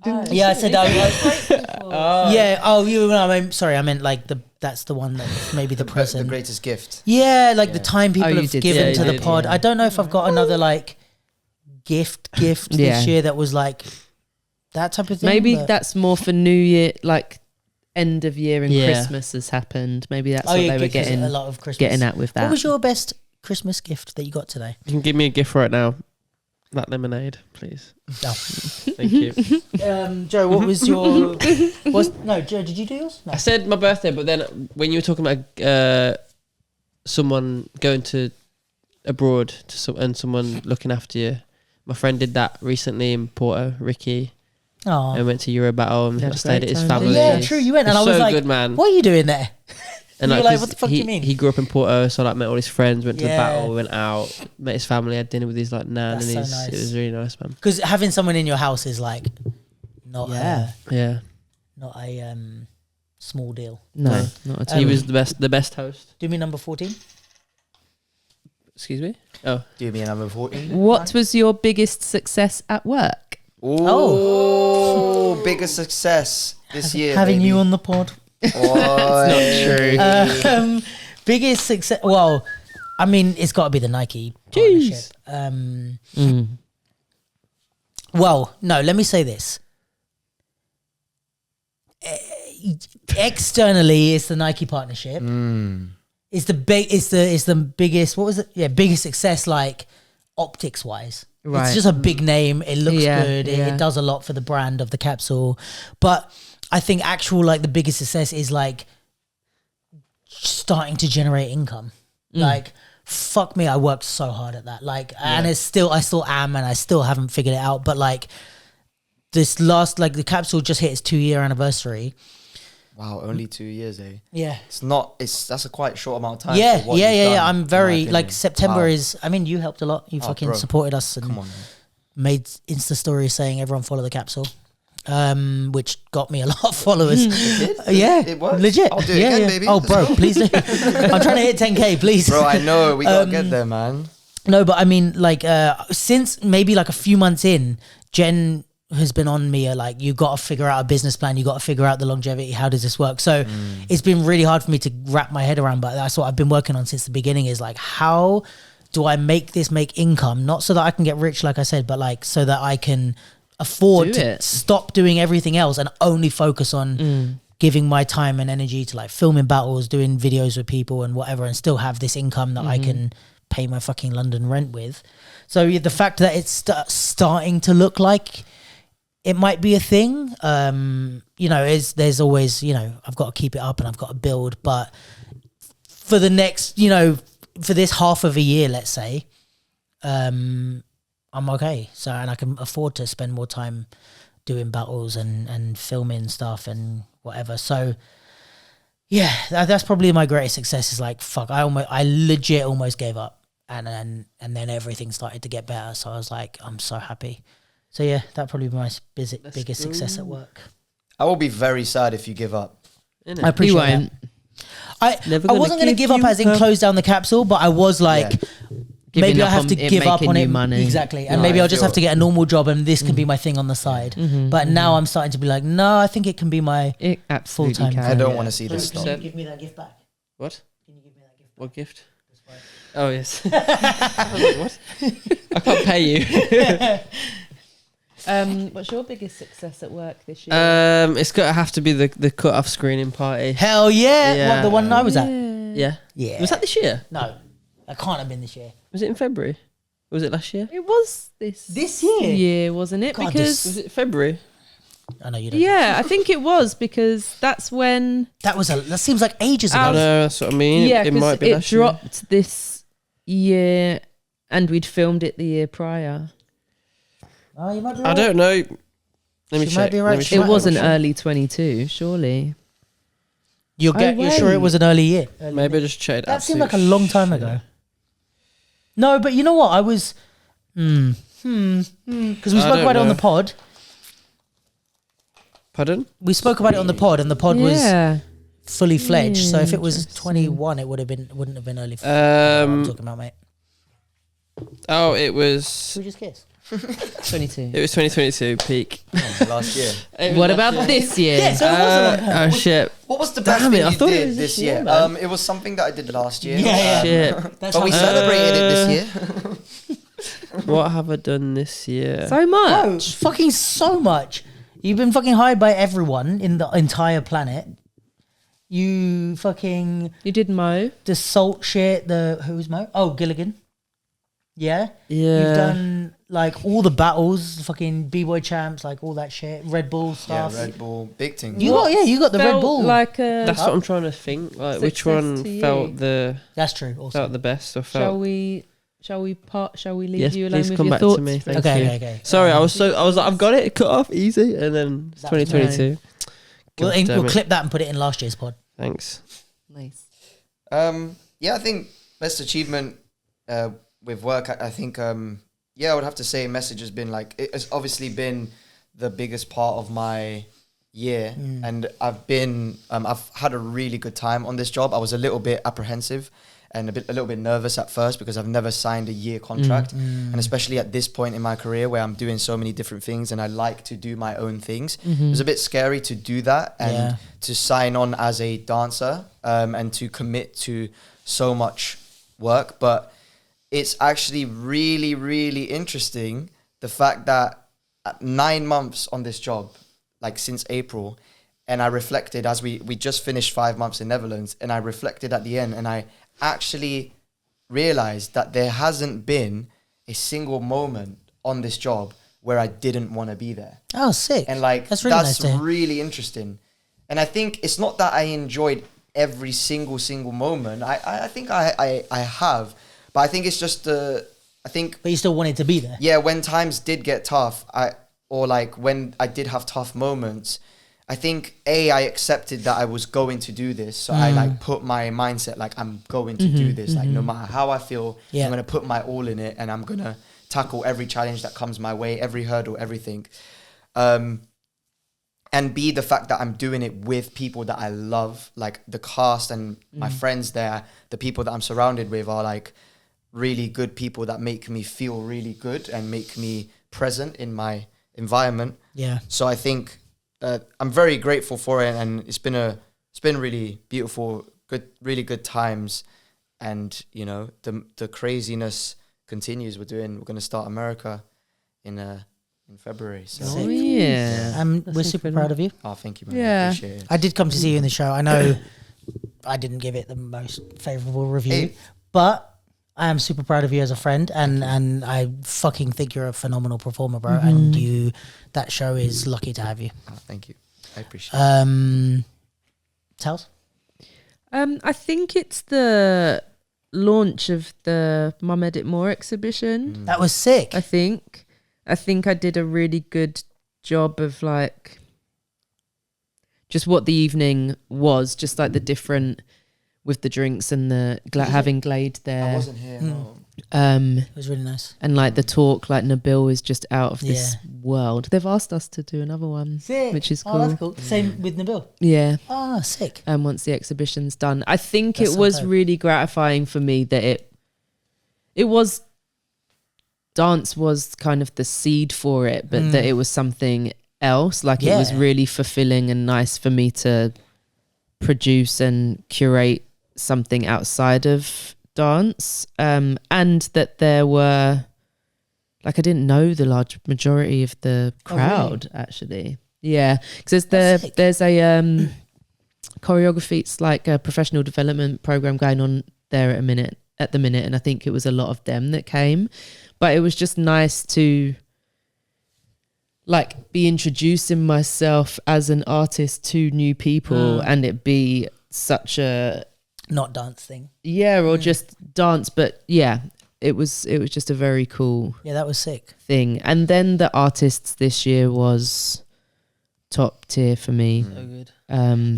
Yeah, I said yeah. Oh, you know, I'm sorry. I meant like that's the one that maybe the present. The greatest gift. Yeah, like the time people you have did given say to the that, pod. I don't know if I've got another like gift this year that was like that type of thing. Maybe but that's more for New Year, like end of year and Yeah. Christmas has happened. Maybe that's what yeah, they were 'cause getting a lot of Christmas. getting at with that. What was your best Christmas gift that you got today? You can give me a gift right now. That lemonade, please. No. Thank you. Joe, what was your? No, Joe, did you do yours? No. I said my birthday, but then when you were talking about someone going to abroad and someone looking after you, my friend did that recently in Porto, Ricky. Oh, I went to Euro Battle and You had I a stayed great at his time, family. didn't yeah, you? true. You went, and It's I was so like, good, man. "What are you doing there?" And You were like, like, "What the fuck do you mean?" He grew up in Porto, so like met all his friends, went to the Yeah. battle, went out, met his family, had dinner with his like nan, That's and so his. nice. It was really nice, man. Because having someone in your house is like not Yeah. Yeah, not a small deal. No, not at all. he was the best host. Do me number 14. Excuse me. Oh, Do me a number 14. What was your biggest success at work? Oh, biggest success this year. Having baby. you on the pod. It's not true. Biggest success. Well, I mean, it's got to be the Nike partnership. Well, no. Let me say this. Externally, it's the Nike partnership. It's the big. It's the biggest. What was it? Yeah, biggest success. Like optics wise, Right. it's just a big name. It looks good. Yeah. It does a lot for the brand of the capsule. But I think actual like the biggest success is like starting to generate income. Like fuck me, I worked so hard at that. Like, and I still am, and I still haven't figured it out. But like this last, like the capsule just hit its 2-year anniversary. Wow, only 2 years, eh? Yeah. That's a quite short amount of time. Yeah, for what you've done, I'm in my very opinion. like September Wow. is. I mean, you helped a lot. You fucking bro. supported us and Come on, man. made Insta stories saying everyone follow the capsule, which got me a lot of followers. Yeah, It worked. legit. I'll do it yeah, again, yeah. baby. Oh, Let's bro, go. please do. I'm trying to hit 10K, please. Bro, I know. We gotta get there, man. No, but I mean, like, since maybe like a few months in, Jen has been on me like, you got to figure out a business plan. You got to figure out the longevity. How does this work? So it's been really hard for me to wrap my head around, but that's what I've been working on since the beginning is like, how do I make income? Not so that I can get rich, like I said, but like so that I can afford Do to it. stop doing everything else and only focus on giving my time and energy to like filming battles, doing videos with people and whatever, and still have this income that I can pay my fucking London rent with. So yeah, the fact that it's starting to look like it might be a thing, you know, there's always, you know, I've got to keep it up and I've got to build. But for the next, you know, for this half of a year, let's say, I'm okay. So, and I can afford to spend more time doing battles and filming stuff and whatever. So yeah, that's probably my greatest success is like, fuck, I legit almost gave up. And then everything started to get better. So I was like, I'm so happy. So yeah, that'd probably be my biggest success at work. I will be very sad if you give up. I appreciate that. I Never I gonna wasn't going to give give up you as in up. close down the capsule, but I was like, maybe I have to give up on it. Money. Exactly. And maybe I'll just have to get a normal job and this can be my thing on the side. But now I'm starting to be like, no, I think it can be my full-time thing. I don't want to see this stop. Can you give me that gift back? What? Can you give me that gift back? What gift? Oh, yes. I was like, what? I can't pay you. What's your biggest success at work this year? It's got to have to be the cut-off screening party. Hell yeah. Yeah. What, the one I was at? Yeah. Yeah. Was that this year? No. That can't have been this year. Was it in February? Was it last year? It was this year, wasn't it? God, because Was it February? I know you don't. yeah, I think it was because that's when That seems like ages ago. I know, that's what I mean. yeah, it might be it last year. dropped this year, and we'd filmed it the year prior. Oh, you might be right. I don't know. Let me She check. might be right. Let me She It check. wasn't early 22, surely. You're sure it was an early year? Maybe I just checked. That seemed like a long time ago. No, but you know what? I was, because we spoke about it on the pod. Pardon? We spoke about it on the pod, and the pod was Yeah. fully fledged. So if it was Interesting. 21, it wouldn't have been early. I'm talking about, mate. Oh, it was. Should we just kiss? 22. It was 2022 peak. Last year. What about this year? Yeah, so it was a long Oh shit! What was the Damn best it, thing I you thought it did was this this year, year? man. It was something that I did last year. Yeah. Shit. That's But we how- celebrated it this year. What have I done this year? So Bro, much. fucking so much. You've been fucking hired by everyone in the entire planet. You fucking You did Mo. the salt shit. Who's Mo? Oh, Gilligan. Yeah. Yeah. You've done like all the battles, fucking b-boy champs, like all that shit, Red Bull Yeah, stuff. Red Bull, big thing. You got the Red Felt Bull. like a. That's what I'm trying to think. Like, which Success one to you. felt the That's true. Also. felt the best or Shall felt? we? Shall we leave Yes, you alone please with come your back thoughts? to me. Thank Okay, you. okay. Sorry, I was like, I've got it cut off easy, and then it's That was 2022. God damn We'll it. clip that and put it in last year's pod. Thanks. Nice. Yeah, I think best achievement with work. I think I would have to say message has been like it has obviously been the biggest part of my year, and I've had a really good time on this job. I was a little bit apprehensive and a little bit nervous at first because I've never signed a year contract, and especially at this point in my career where I'm doing so many different things and I like to do my own things. It was a bit scary to do that and to sign on as a dancer and to commit to so much work, but it's actually really, really interesting the fact that at 9 months on this job, like since April, and I reflected as we just finished 5 months in Netherlands, and I reflected at the end, and I actually realized that there hasn't been a single moment on this job where I didn't want to be there. Oh, sick. And like, that's really nice to hear. really interesting. And I think it's not that I enjoyed every single moment. I think I have, but I think it's just But you still wanted to be there. yeah, when times did get tough, or like when I did have tough moments, I think I accepted that I was going to do this. So I like put my mindset like I'm going to do this. Like no matter how I feel, I'm gonna put my all in it, and I'm gonna tackle every challenge that comes my way, every hurdle, everything. And be the fact that I'm doing it with people that I love, like the cast and my friends there, the people that I'm surrounded with are like really good people that make me feel really good and make me present in my environment. Yeah. So I think I'm very grateful for it, and it's been really beautiful, really good times, and you know the craziness continues. We're going to start America in February. So Oh yeah. We're super proud of you. oh, thank you, man. Yeah. I appreciate it. I did come to see you in the show. I know I didn't give it the most favourable review, Hey. but I am super proud of you as a friend, and I fucking think you're a phenomenal performer, bro. And that show is lucky to have you. Oh, thank you. I appreciate it. Tels? I think it's the launch of the Mum Edit More exhibition. That was sick. I think I did a really good job of like just what the evening was, just like the different with the drinks and the having Glade I there. wasn't here. No. It was really nice. And like the talk, like Nabil is just out of this Yeah. world. They've asked us to do another one, Sick. which is Oh, that's cool. cool. Same with Nabil. Yeah. Ah, sick. And once the exhibition's done, I think That's it so was dope. really gratifying for me that it was, dance was kind of the seed for it, but that it was something else. Like it was really fulfilling and nice for me to produce and curate something outside of dance. And that there were, like, I didn't know the large majority of the crowd actually. Yeah, because there's a choreography. It's like a professional development program going on there at the minute, and I think it was a lot of them that came. But it was just nice to like be introducing myself as an artist to new people, and it be such a not dance thing. Yeah, or just dance, but yeah. It was just a very cool that was sick thing. And then the artists this year was top tier for me. So good.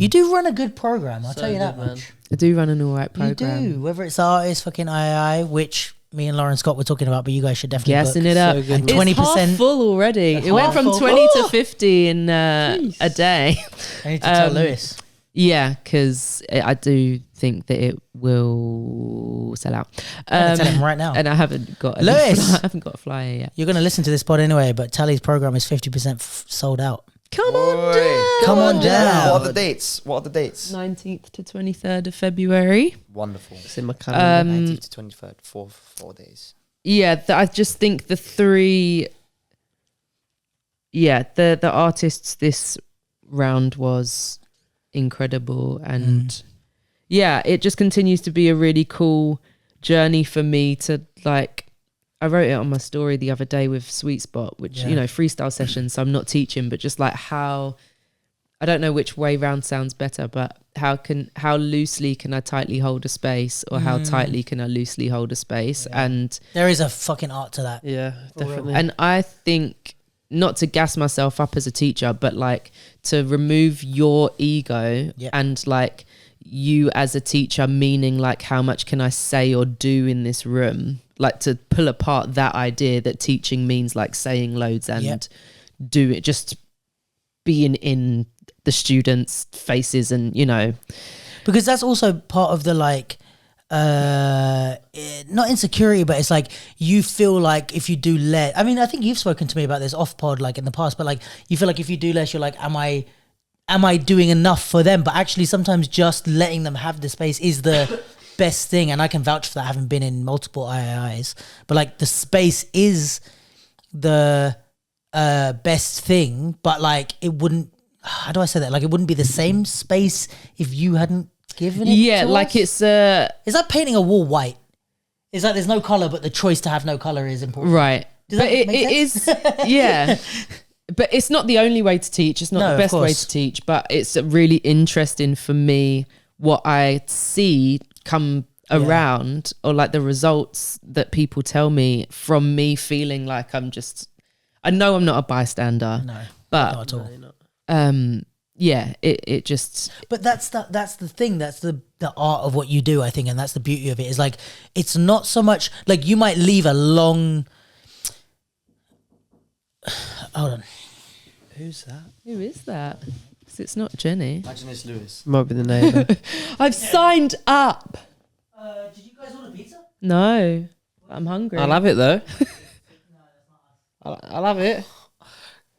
You do run a good program, I'll tell you that much. I do run an alright program. You do, whether it's artists, fucking II, which me and Lauren Scott were talking about, but you guys should definitely guessing book. it up. So and 20% half full already. It went from 20 to 50 in a day. I need to tell Lewis. Yeah, because I do think that it will sell out. I'm tell him right now. And I haven't got Lewis. I haven't got a flyer yet. You're going to listen to this pod anyway, but Tally's program is 50% sold out. Come on down. Come on down. What are the dates? 19th to 23rd of February. Wonderful. It's in my calendar. 19th to 23rd, 4 days. Yeah, I just think the three... Yeah, the artists this round was incredible, and yeah, it just continues to be a really cool journey for me to like. I wrote it on my story the other day with Sweet Spot, which you know, freestyle sessions, so I'm not teaching, but just like how, I don't know which way round sounds better, but how loosely can I tightly hold a space, or how tightly can I loosely hold a space? And there is a fucking art to that. Yeah, definitely. And I think, not to gas myself up as a teacher, but like to remove your ego and like you as a teacher, meaning like how much can I say or do in this room, like to pull apart that idea that teaching means like saying loads and do it, just being in the students' faces, and you know, because that's also part of the like not insecurity, but it's like you feel like if you do less, I mean, I think you've spoken to me about this off pod like in the past, but like you feel like if you do less, you're like, am I doing enough for them? But actually sometimes just letting them have the space is the best thing, and I can vouch for that, having been in multiple IIs. But like the space is the best thing, but like it wouldn't, how do I say that, like it wouldn't be the same space if you hadn't given it to like us? It's like painting a wall white. It's like there's no color, but the choice to have no color is important. Right. Does that but make sense? Is, yeah. But it's not the only way to teach. It's not the best way to teach, but it's really interesting for me what I see come around, or like the results that people tell me from me feeling like I know I'm not a bystander. No, but not at all. Yeah, it just. But that's the thing. That's the art of what you do, I think, and that's the beauty of it. Is like it's not so much like you might leave a long. Hold on. Who's that? Who is that? 'Cause it's not Jenny. Imagine it's Lewis. Might be the neighbour. I've signed up. Did you guys order pizza? No, I'm hungry. I'll have it though. I'll have it.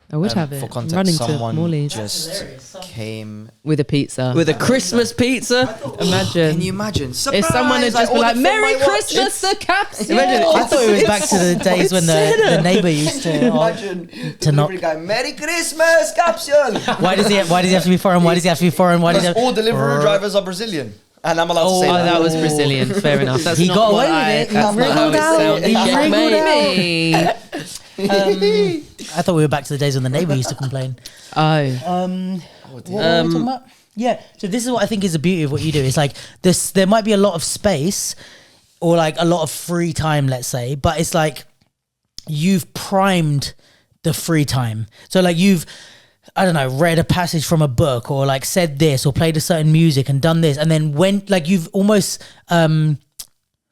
I would have it. For I'm context, running to someone Morley's just came with a pizza. With a Christmas pizza. Imagine. Can you imagine? If someone had just been like, "Merry Christmas, the Capsule." I thought it was back to the days when the neighbour used to not. Guy, Merry Christmas, Capsule. Why does he have to be foreign? Why does he have to be foreign? Why does he have... All delivery drivers are Brillian. And I'm allowed to say Oh, that. that was Brazilian. Fair enough. That's He not got what away with it. That's not how it sounded. He wriggled Checkmate me. I thought we were back to the days when the neighbour used to complain. Oh. What were we talking about? Yeah. So this is what I think is the beauty of what you do. It's like this. There might be a lot of space, or like a lot of free time, let's say, but it's like you've primed the free time. So like you've, I don't know, read a passage from a book, or like said this, or played a certain music and done this, and then went like you've almost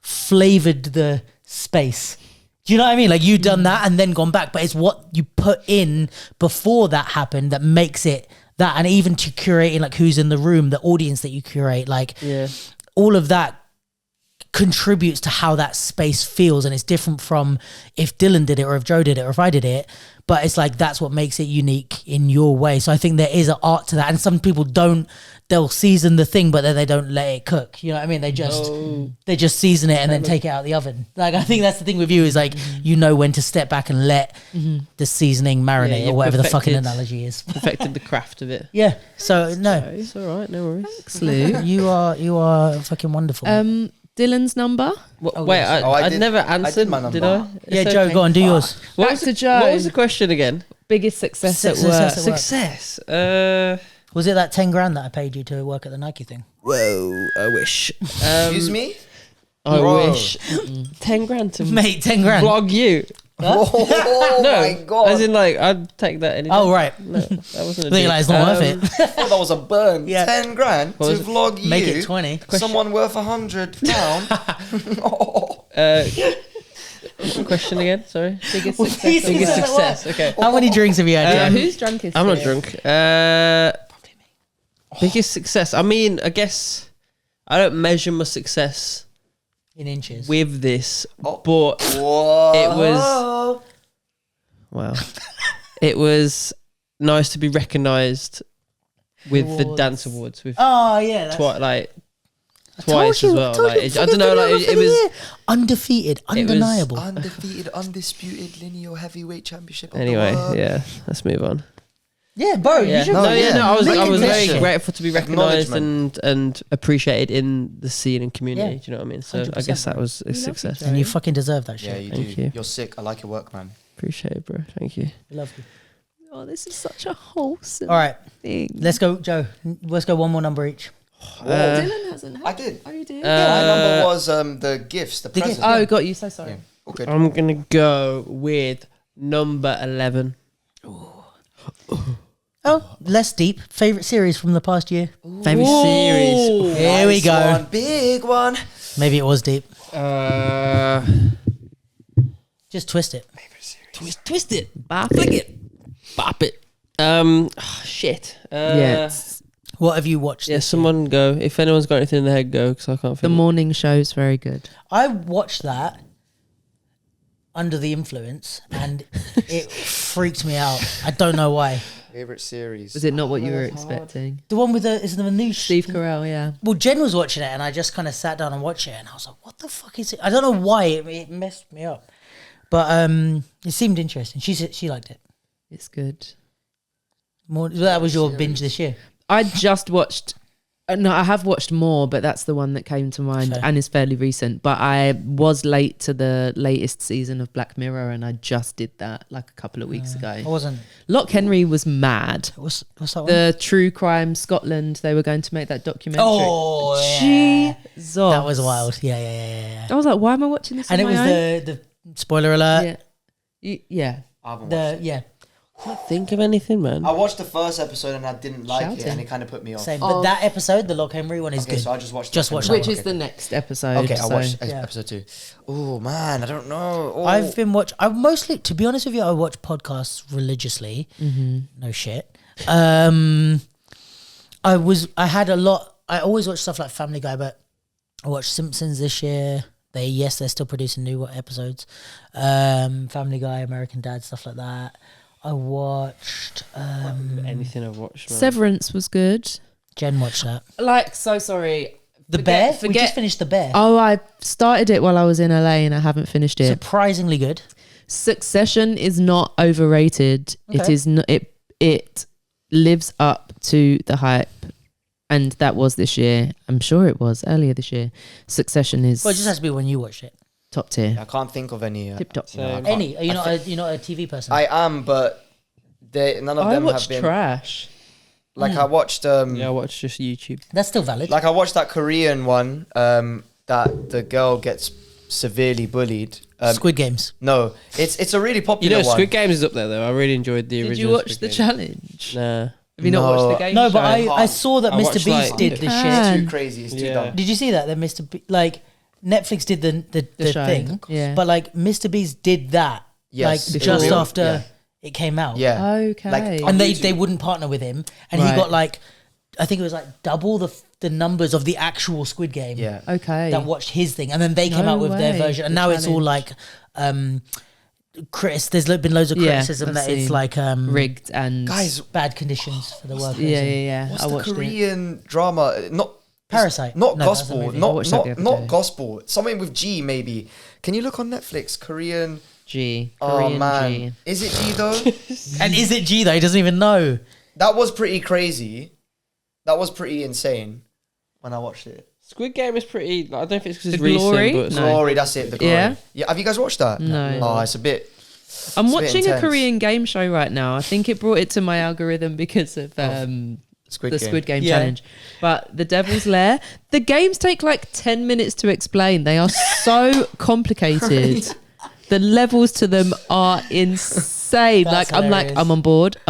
flavored the space. Do you know what I mean? Like you've done that and then gone back, but it's what you put in before that happened that makes it that. And even to curating like who's in the room, the audience that you curate, like all of that contributes to how that space feels, and it's different from if Dylan did it or if Joe did it or if I did it, but it's like that's what makes it unique in your way. So I think there is an art to that, and some people they'll season the thing but then they don't let it cook, you know what I mean? They just season it and then take it out of the oven. Like I think that's the thing with you is like you know when to step back and let the seasoning marinate or whatever the fucking analogy is. Perfected the craft of it. Yeah, so no, It's all right, no worries. Thanks, Lou. you are fucking wonderful. Dylan's number. Wait, I never answered. my Did number. I? Yeah, It's Joe, okay. go on, do yours. What Back was to the- Joe. What was the question again? Biggest success at Success work. at work. Success. Was it that 10 grand that I paid you to work at the Nike thing? Whoa, I wish. Excuse me? I Bro. wish. 10 grand to Mate, 10 grand. vlog you. Oh No, my god. as in like I'd take that any day. Oh, right. No, that wasn't a I think deal. like, it's not worth it. I thought that was a burn. Yeah. 10 grand What to was it? vlog you. Make it 20. Someone worth £100. Oh. Question again, sorry. Biggest Well, success. these at things work. are- Success, okay. How many drinks have you had, Yeah, Joe? who's drunkest? I'm not here? drunk. Biggest success. I mean, I guess I don't measure my success In inches. with this, Oh. but Whoa. it was wow. It was nice to be recognised with the Awards. dance awards with Oh, yeah. That's, like I told twice you, as well. told Like you, I don't know, like it was. undefeated, undeniable. Undefeated, undisputed lineal heavyweight championship. of the Anyway, world. yeah. Let's move on. Yeah, bro. Yeah. You should No, I was very Recognition. grateful to be recognised Acknowledgement. and appreciated in the scene and community. Yeah. Do you know what I mean? So I 100%, guess that bro. was a love you, success. Joe. And you fucking deserve that Yeah, shit. you Thank do. you. You're sick. I like your work, man. Appreciate it, bro. Thank you. We love you. Oh, this is such a wholesome All right, thing. let's go, Joe. Let's go one more number each. Dylan hasn't had. I did. Oh, you did? My number was the gifts, the gifts. presents. Oh, got you. So sorry. Yeah. All good. I'm gonna go with number 11. Oh, less deep. Favorite series from the past year? Favorite series. Here we Nice go. one, big one. Maybe it was deep. Uh, Just twist it. twist it. Bop Flick it. it. Bop it. Shit. Yes. What have you watched? Yeah, this someone go. If anyone's got anything in their head, go because I can't The think. morning show's very good. year? I watched that under the influence, and it freaked me out. I don't know why. Favorite series. Was it not what you were expecting? The one with the is the new Steve Carell, yeah. Well, Jen was watching it, and I just kind of sat down and watched it, and I was like, "What the fuck is it?" I don't know why it messed me up, but it seemed interesting. She said she liked it It's good. more. That was your binge this year. I just watched. No, I have watched more, but that's the one that came to mind Fair. and is fairly recent. But I was late to the latest season of Black Mirror, and I just did that like a couple of weeks I ago. wasn't. Lock Henry was mad. What's that one? The true crime Scotland. They were going to make that documentary. Oh, yeah. Jesus. That was wild. Yeah. I was like, why am I watching this? And it on was my own? the spoiler alert. yeah. Yeah. I haven't watched The it. yeah. Can't think of anything, man. I watched the first episode and I didn't like it, Shouting. and it kind of put me off. Same. But that episode, the Lock Henry one, is Okay, good. so I just watched. Just the watch second that Which one. is the next episode. Okay, I so- watched Yeah. episode 2. Oh man, I don't know. Oh. I've been I mostly, to be honest with you, I watch podcasts religiously. Mm-hmm. No shit. I had a lot. I always watch stuff like Family Guy, but I watched Simpsons this year. They're still producing new episodes. Family Guy, American Dad, stuff like that. I watched. Anything I've watched, man. Severance was good. Jen watched that. Like, so sorry. The Bear. We just finished The Bear. Oh, I started it while I was in LA and I haven't finished it. Surprisingly good. Succession is not overrated. It Okay. is not. It lives up to the hype, and that was this year. I'm sure it was earlier this year. Succession is Well, it just has to be when you watched it. top tier. I can't think of any. Tip top. No, I can't. Any? Are you not a TV person? I am, but none of I them have watched been. trash. Like I watched. Yeah, I watched just YouTube. That's still valid. Like I watched that Korean one. That the girl gets severely bullied. Squid Games. No, it's a really You popular know, one. Squid Games is up there though. I really enjoyed the Did original. you watch Squid the Game. challenge? Nah. Have you not No. watched the game No, show? but I saw that I Mr. watched, Beast like, did the can. shit. Too crazy. It's too Yeah. dumb. Did you see that? That Mr. Like Netflix did the show. thing, Yeah. but like Mr. Beast did that Yes, like it's just real. after Yeah. it came out. Yeah. Okay. Like, And On they YouTube. wouldn't partner with him, and he Right. got like I think it was like double the numbers of the actual Squid Game. Yeah. Okay. That watched his thing, and then they came No out with their way. version, and The now it's all like, challenge. there's been loads of criticism I've that it's seen. like rigged and Guys, bad conditions for the workers. Yeah. what's I the watched it. Korean drama? Not Parasite. Not No, that's a gospel. movie. I Not watched that the not other not day. gospel. Something with G maybe. Can you look on Netflix? Korean. G. Oh Korean man, G. is it G though? And is it G though? He doesn't even know. That was pretty crazy. That was pretty insane when I watched it. Squid Game is pretty. I don't think it's because it's The Glory? recent, but No. Glory, that's it. The Glory. Yeah? Yeah. Have you guys watched that? No. Oh, it's a bit. I'm It's a bit watching a intense. Korean game show right now. I think it brought it to my algorithm because of Squid the Game. Squid Game Yeah. challenge. But the Devil's Lair, the games take like 10 minutes to explain. They are so complicated. The levels to them are insane. That's like hilarious. I'm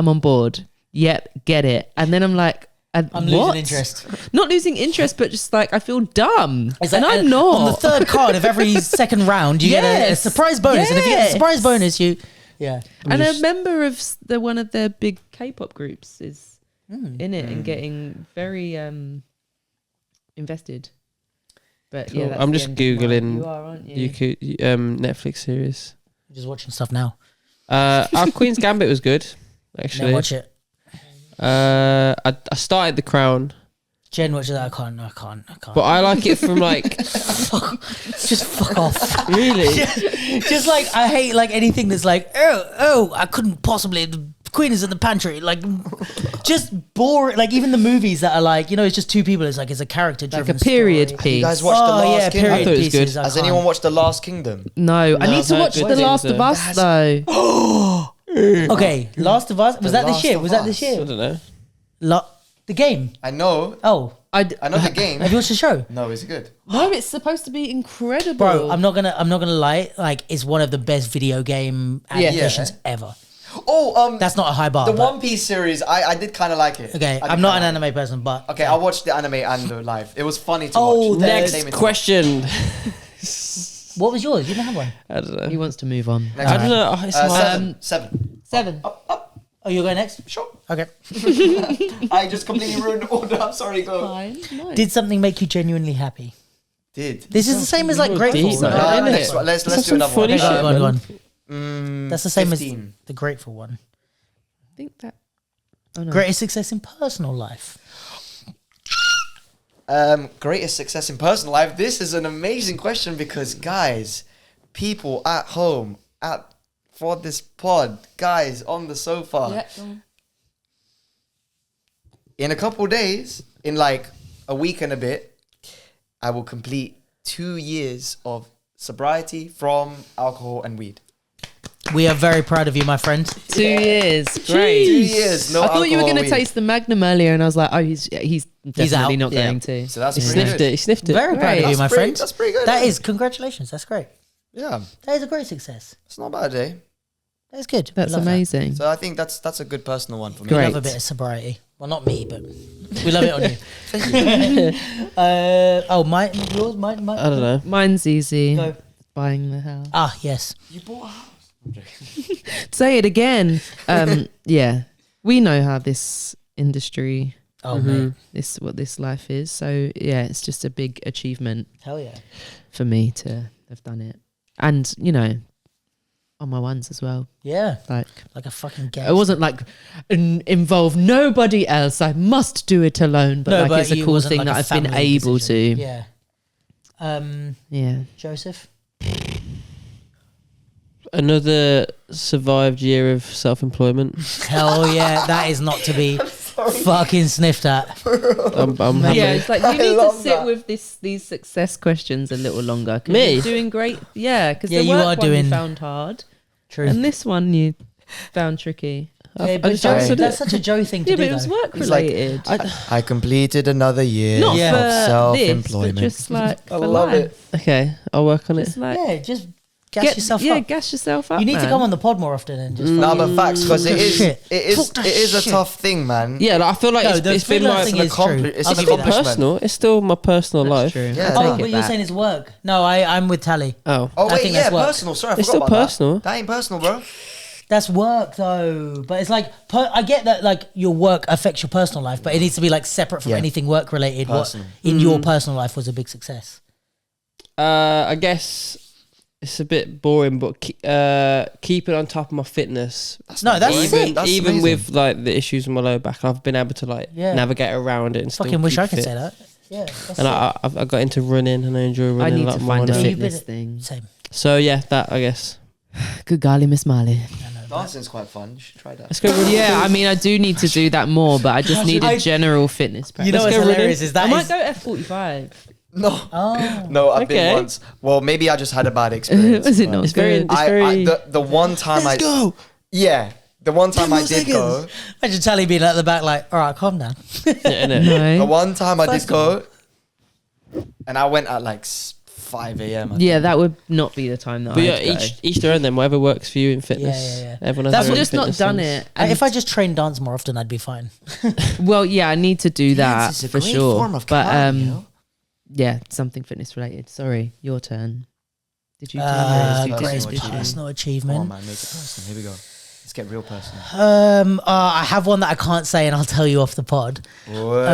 on board. Yep, get it. And then I'm like, I'm what? losing interest. Not losing interest, but just like I feel dumb. It's And like, I'm not. on the third card of every second round, you get a Yes. surprise bonus, and if you get a Yes. surprise bonus, yeah. And a member of one of their big K-pop groups is in it and getting very invested. But yeah, Cool. that's I'm the just end of mine. Googling You are, aren't you? Netflix series. Just watching stuff now. Our Queen's Gambit was good, actually. Then watch it. I started The Crown, Jen watches that. I can't. but I like it from like Just fuck off. really. Just like I hate like anything that's like I couldn't possibly. The Queen is in the pantry. Like just boring. Like even the movies that are like it's just two people. It's like it's a character Like driven a period story. piece. You guys watched The Oh Last yeah, Kingdom? period I thought it was pieces. good. I Has can't. anyone watched The Last Kingdom? No, I No, need I've to heard watch good The things Last of though. Us though. Okay, Last of Us. Was The that this Last year? of Was that this Us. I year? don't know. The game. I know. Oh, I know the game. have you watched the show? No, is it good? No, it's supposed to be incredible. Bro, I'm not gonna lie. Like, it's one of the best video game adaptations ever. Oh, That's not a high bar. the but- One Piece series. I did kind of like it. Okay, I did I'm not an kinda like anime person, but it. Okay, I watched the anime and the live. It was funny to Oh, watch. the- Next Entertainment to question. what was yours? You didn't have one. I don't know. He wants to move on. watch. Next I don't one. know. Oh, it's hard. Seven. 7. Oh, you're going next. Sure. Okay. I just completely ruined the order. I'm sorry. Go. Fine. Nice. Did something make you genuinely happy? Did. This is the same as like Real grateful. deep, right? man. No, innit? next one. Let's That's do some another one. funny shit, Go on, go on. man. That's the same 15. as the grateful one. I think that. Oh no. Greatest success in personal life. Greatest success in personal life. This is an amazing question because, guys, people at home, for this pod, guys on the sofa, Yeah, go on. in a couple days, in like a week and a bit, I will complete 2 years of sobriety from alcohol and weed. We are very proud of you, my friend. 2 years. Great. 2 years, no I thought you were alcohol, going to weed. taste the Magnum earlier, and I was like, oh, he's definitely out. not Yeah. going to. So that's He pretty sniffed good. it. He sniffed it. Very proud of Great. you, my That's pretty- friend. that's pretty good, That yeah. is congratulations. That's great. Yeah, That is a great success. it's not bad, eh? That is good. That's We love that. amazing. So I think that's a good personal one for me. We Great. love a bit of sobriety. Well, not me, but we love it on you. Yours, mine. I don't know. Mine's easy. Go. Buying the house. Ah, yes. You bought a house. Say it again. Yeah, we know how this industry, Oh, mate. this what this life is. So yeah, it's just a big achievement Hell yeah. for me to have done it, and on my ones as well. Yeah. Like Like a fucking game. I wasn't like involve nobody else. I must do it alone. But No, like but it's a it cool wasn't thing like that a I've been family able decision. to. Yeah. Yeah. Joseph? Another survived year of self-employment. Hell yeah. That is not to be fucking sniffed at. I'm happy. Yeah, it's like you I need to love sit that. with these success questions a little longer. 'Cause Me? you're doing great. Yeah, because Yeah, the you work are one doing- you found hard, True. and this one you found tricky. Yeah, I but just Joe, answered that's it. such a Joe thing to Yeah, do. but it was though. work He's like, related. I completed another year Not Yeah. of for this, but self-employment. just like I for love life. Okay, I'll work on it. Just like Yeah, just gas yourself up. gas yourself up. You need to man. come on the pod more often and just. No, fucking- but facts, because Talk that it is a shit. tough thing, man. Yeah, like, I feel like No, the it's been freelancing like is an true. it's I'll an give you that. accomplishment. personal. It's still my personal That's life. true. Yeah. I Oh, take but it you're back. saying it's work. No, I'm with Tally. Oh, Oh I wait, think yeah, that's work. personal. Sorry, I It's forgot still about personal. That ain't personal, bro. That's work though, but it's like I get that like your work affects your personal life, but it needs to be like separate from anything work related. Personal. What in your personal life was a big success? I guess it's a bit boring, but keeping on top of my fitness. That's even sick. Even with like the issues with my lower back, I've been able to like navigate around it and fucking still wish keep I could fit. say that. Yeah, And I got into running and I enjoy running. I need a lot to more find a now. fitness thing. Same. So yeah, that I guess. Good golly, Miss Marley. Dancing's quite fun. You should try that. Let's go running. Yeah, I mean, I do need to do that more, but I just need a general fitness practice. You know what's hilarious is that I might go F45. No. Oh. No, I've been once. Well, maybe I just had a bad experience. Was it not? It's very. The one time Let's go. Yeah. The one time I did go. Imagine Tally being at the back like, all right, calm down. Yeah, No. The one time I First did go, and I went at like 5 a.m. Yeah, that would not be the time that But I yeah, would go. each their own. Then whatever works for you in fitness. Yeah. Everyone has That's their I've own just not fitness done things. it. And if I just train dance more often, I'd be fine. Well, yeah, I need to do that Dance is a for great sure. form of But cardio, you know? yeah, something fitness related. Sorry, your turn. Did you? Personal Great achievement. personal Come on, achievement. man, make it personal. Here we go. Let's get real personal. I have one that I can't say, and I'll tell you off the pod What?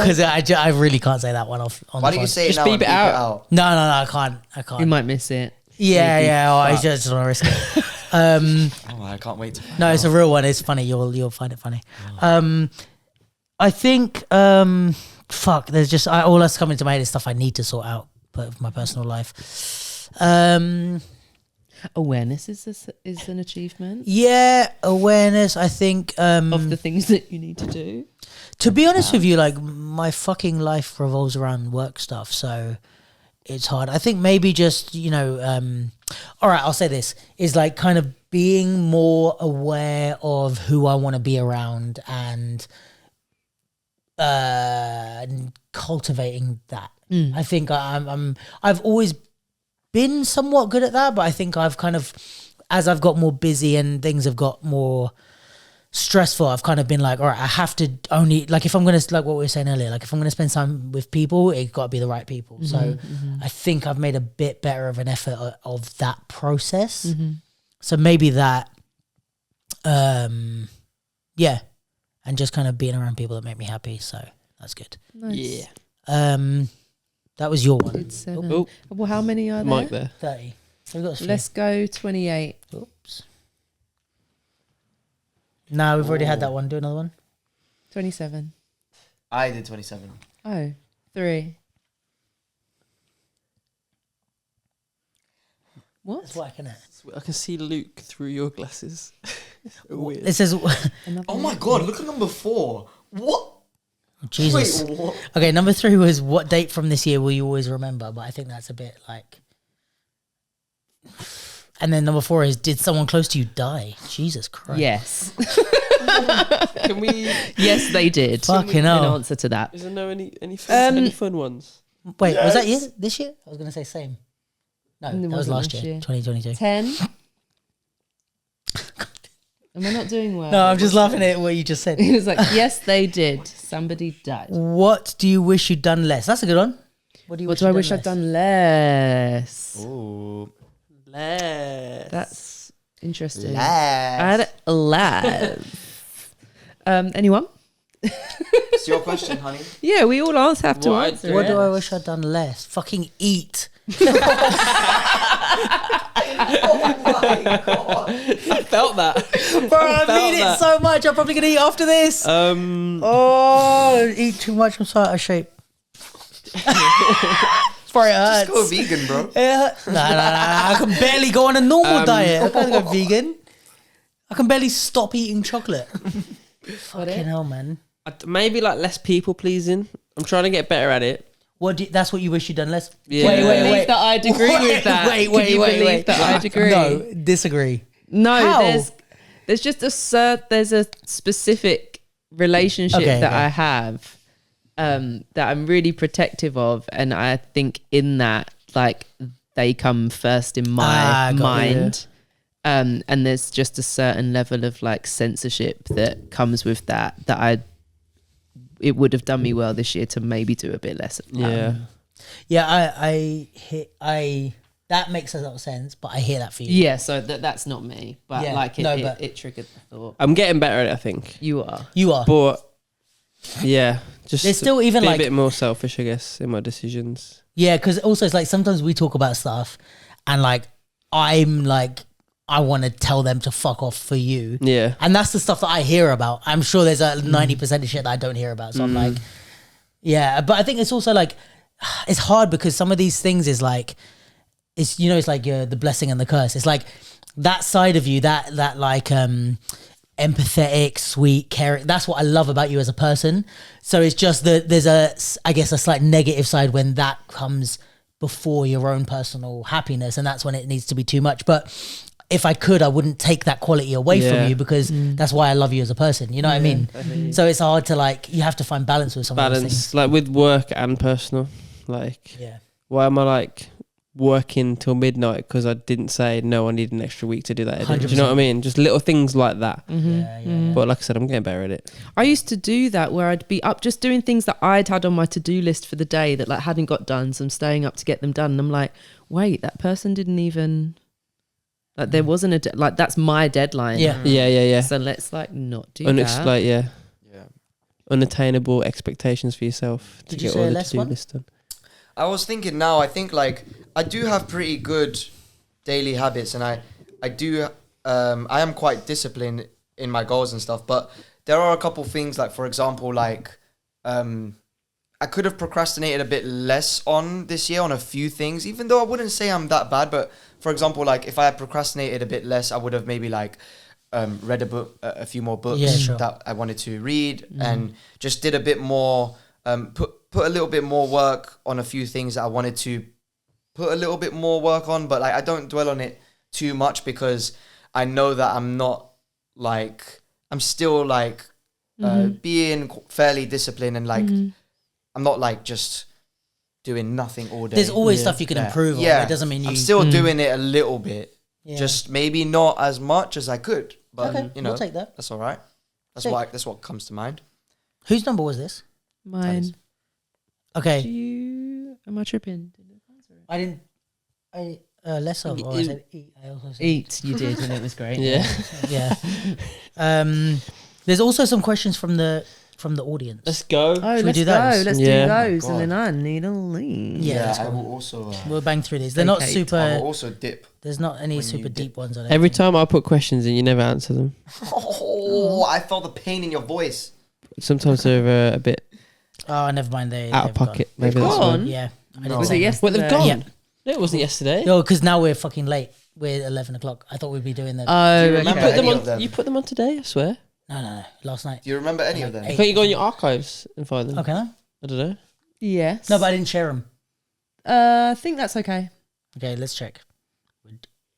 because I really can't say that one off. On Why the don't you pod. say it Just now beep and it beep out. No, I can't. You might miss it. Yeah. I Fuck. just want to risk it. Oh, I can't wait to find No, out. it's a real one. It's funny. You'll find it funny. I think. Fuck. There's just all that's coming to my head is stuff I need to sort out, but of my personal life. Awareness is an achievement Yeah, awareness. I think. of the things that you need to do. To be honest with you, like my fucking life revolves around work stuff, so it's hard. I think maybe just all right, I'll say this is like kind of being more aware of who I want to be around and cultivating that. I think I've always been somewhat good at that, but I think I've kind of, as I've got more busy and things have got more stressful, I've kind of been like, all right, I have to only, like if I'm going to, like what we were saying earlier, like if I'm going to spend time with people, it's got to be the right people. So I think I've made a bit better of an effort of that process. So maybe that, yeah, and just kind of being around people that make me happy. So that's good. Nice. Yeah. That was your one. Good 7. Oh, Well, how many are there? Mike there. 30. So we've got a few. Let's go 28. Oops. No, we've already had that one. Do another one. 27. I did 27. Oh, 3. What? It's whack, isn't it? I can see Luke through your glasses. Weird. It says, Another Oh my one? god, look at number 4. What? Jesus. Wait, what? Okay, number 3 was what date from this year will you always remember? But I think that's a bit like. And then number 4 is did someone close to you die? Jesus Christ. Yes. Can we? Yes, they did. Fucking In hell. answer to that. Is there no any fun ones? Wait, was that this year? I was going to say same. No, It that was wasn't last this year, year. 2022. 10. Am I not doing well? No, I'm just laughing at what you just said. He was like, yes, they did. Somebody died. What do you wish you'd done less? That's a good one. What do you What wish do I you'd wish I'd done less? Ooh. Less. That's interesting. Last. I'd laugh. Anyone? It's your question, honey. Yeah, we all have to What I answer do- What it. do I wish I'd done less? Fucking eat. I felt that. Bro, I felt mean it that. so much. I'm probably going to eat after this. Oh, eat too much. I'm so out of shape. Before it hurts. Just go vegan, bro. Nah. I can barely go on a normal diet. I can't go vegan. I can barely stop eating chocolate. Fucking hell, man. Maybe like less people pleasing. I'm trying to get better at it. That's what you wish you'd done less? Yeah. Can you believe that I'd agree with that? Wait. Can you believe that I'd agree? No, disagree. No, How? there's just there's a specific relationship Okay, that okay. I have that I'm really protective of, and I think in that, like, they come first in my got you. mind. And there's just a certain level of like censorship that comes with that it would have done me well this year to maybe do a bit less of that. Yeah. Yeah, I That makes a lot of sense, but I hear that for you. Yeah, so that's not me, but Yeah, like but it triggered the thought. I'm getting better at it, I think. You are. You are. But yeah, just There's still even be like a bit more selfish, I guess, in my decisions. Yeah, because also it's like sometimes we talk about stuff and like I'm like I want to tell them to fuck off for you. Yeah. And that's the stuff that I hear about. I'm sure there's a 90% of shit that I don't hear about. So I'm like, yeah. But I think it's also like, it's hard because some of these things is like, it's, you know, it's like the blessing and the curse. It's like that side of you, that like empathetic, sweet, caring. That's what I love about you as a person. So it's just that there's I guess a slight negative side when that comes before your own personal happiness. And that's when it needs to be too much. But if I could, I wouldn't take that quality away from you because that's why I love you as a person. You know what I mean? So it's hard to like, you have to find balance with some of those things. Like with work and personal. Like, why am I like working till midnight because I didn't say no, I need an extra week to do that edit? Do you know what I mean? Just little things like that. But like I said, I'm getting better at it. I used to do that where I'd be up just doing things that I'd had on my to-do list for the day that like hadn't got done, so I'm staying up to get them done, and I'm like, wait, that person didn't even like, there wasn't like, that's my deadline. Yeah. So let's like not do And that. it's like unattainable expectations for yourself to Did you get say all the less to-do one? list done. I was thinking now, I think like I do have pretty good daily habits, and I am quite disciplined in my goals and stuff, but there are a couple things like, for example, like I could have procrastinated a bit less on this year on a few things, even though I wouldn't say I'm that bad. But for example, like if I had procrastinated a bit less, I would have maybe like read a few more books that I wanted to read, and just did a bit more, put a little bit more work on a few things that I wanted to put a little bit more work on. But like I don't dwell on it too much because I know that I'm still like being fairly disciplined, and like I'm not like just doing nothing all day. There's always stuff you can improve on. It doesn't mean you... I'm still doing it a little bit. Just maybe not as much as I could. But you know, we'll take that. That's all right. That's what comes to mind. Whose number was this? Mine. Okay. Am I tripping? I didn't... less of, or I said eat. I also said Eat, you did, and it was great. Yeah. There's also some questions from the audience. Let's go. Oh, we let's do go. those? Let's Yeah. do those, God. and then I need a lean. Yeah, I will also. we'll bang through these. They're not Okay. I super... will also dip. There's not any when super you deep ones on it. Every time I put questions in, you never answer them. Oh, I felt the pain in your voice. Sometimes they're a bit Oh, never mind. out They've of pocket. They've Maybe that's gone? why. Yeah. I didn't Was say it that. yesterday? Well, they've gone. Yeah. No, it wasn't yesterday. No, because now we're fucking late. We're 11 o'clock. I thought we'd be doing them. Oh, Do you okay. remember Put them any on. of them? You put them on today. I swear. No. Last night. Do you remember any of them? Eight. Can't you go on your archives and find them? Okay, no? I don't know. Yes. No, but I didn't share them. I think that's okay. Okay, let's check.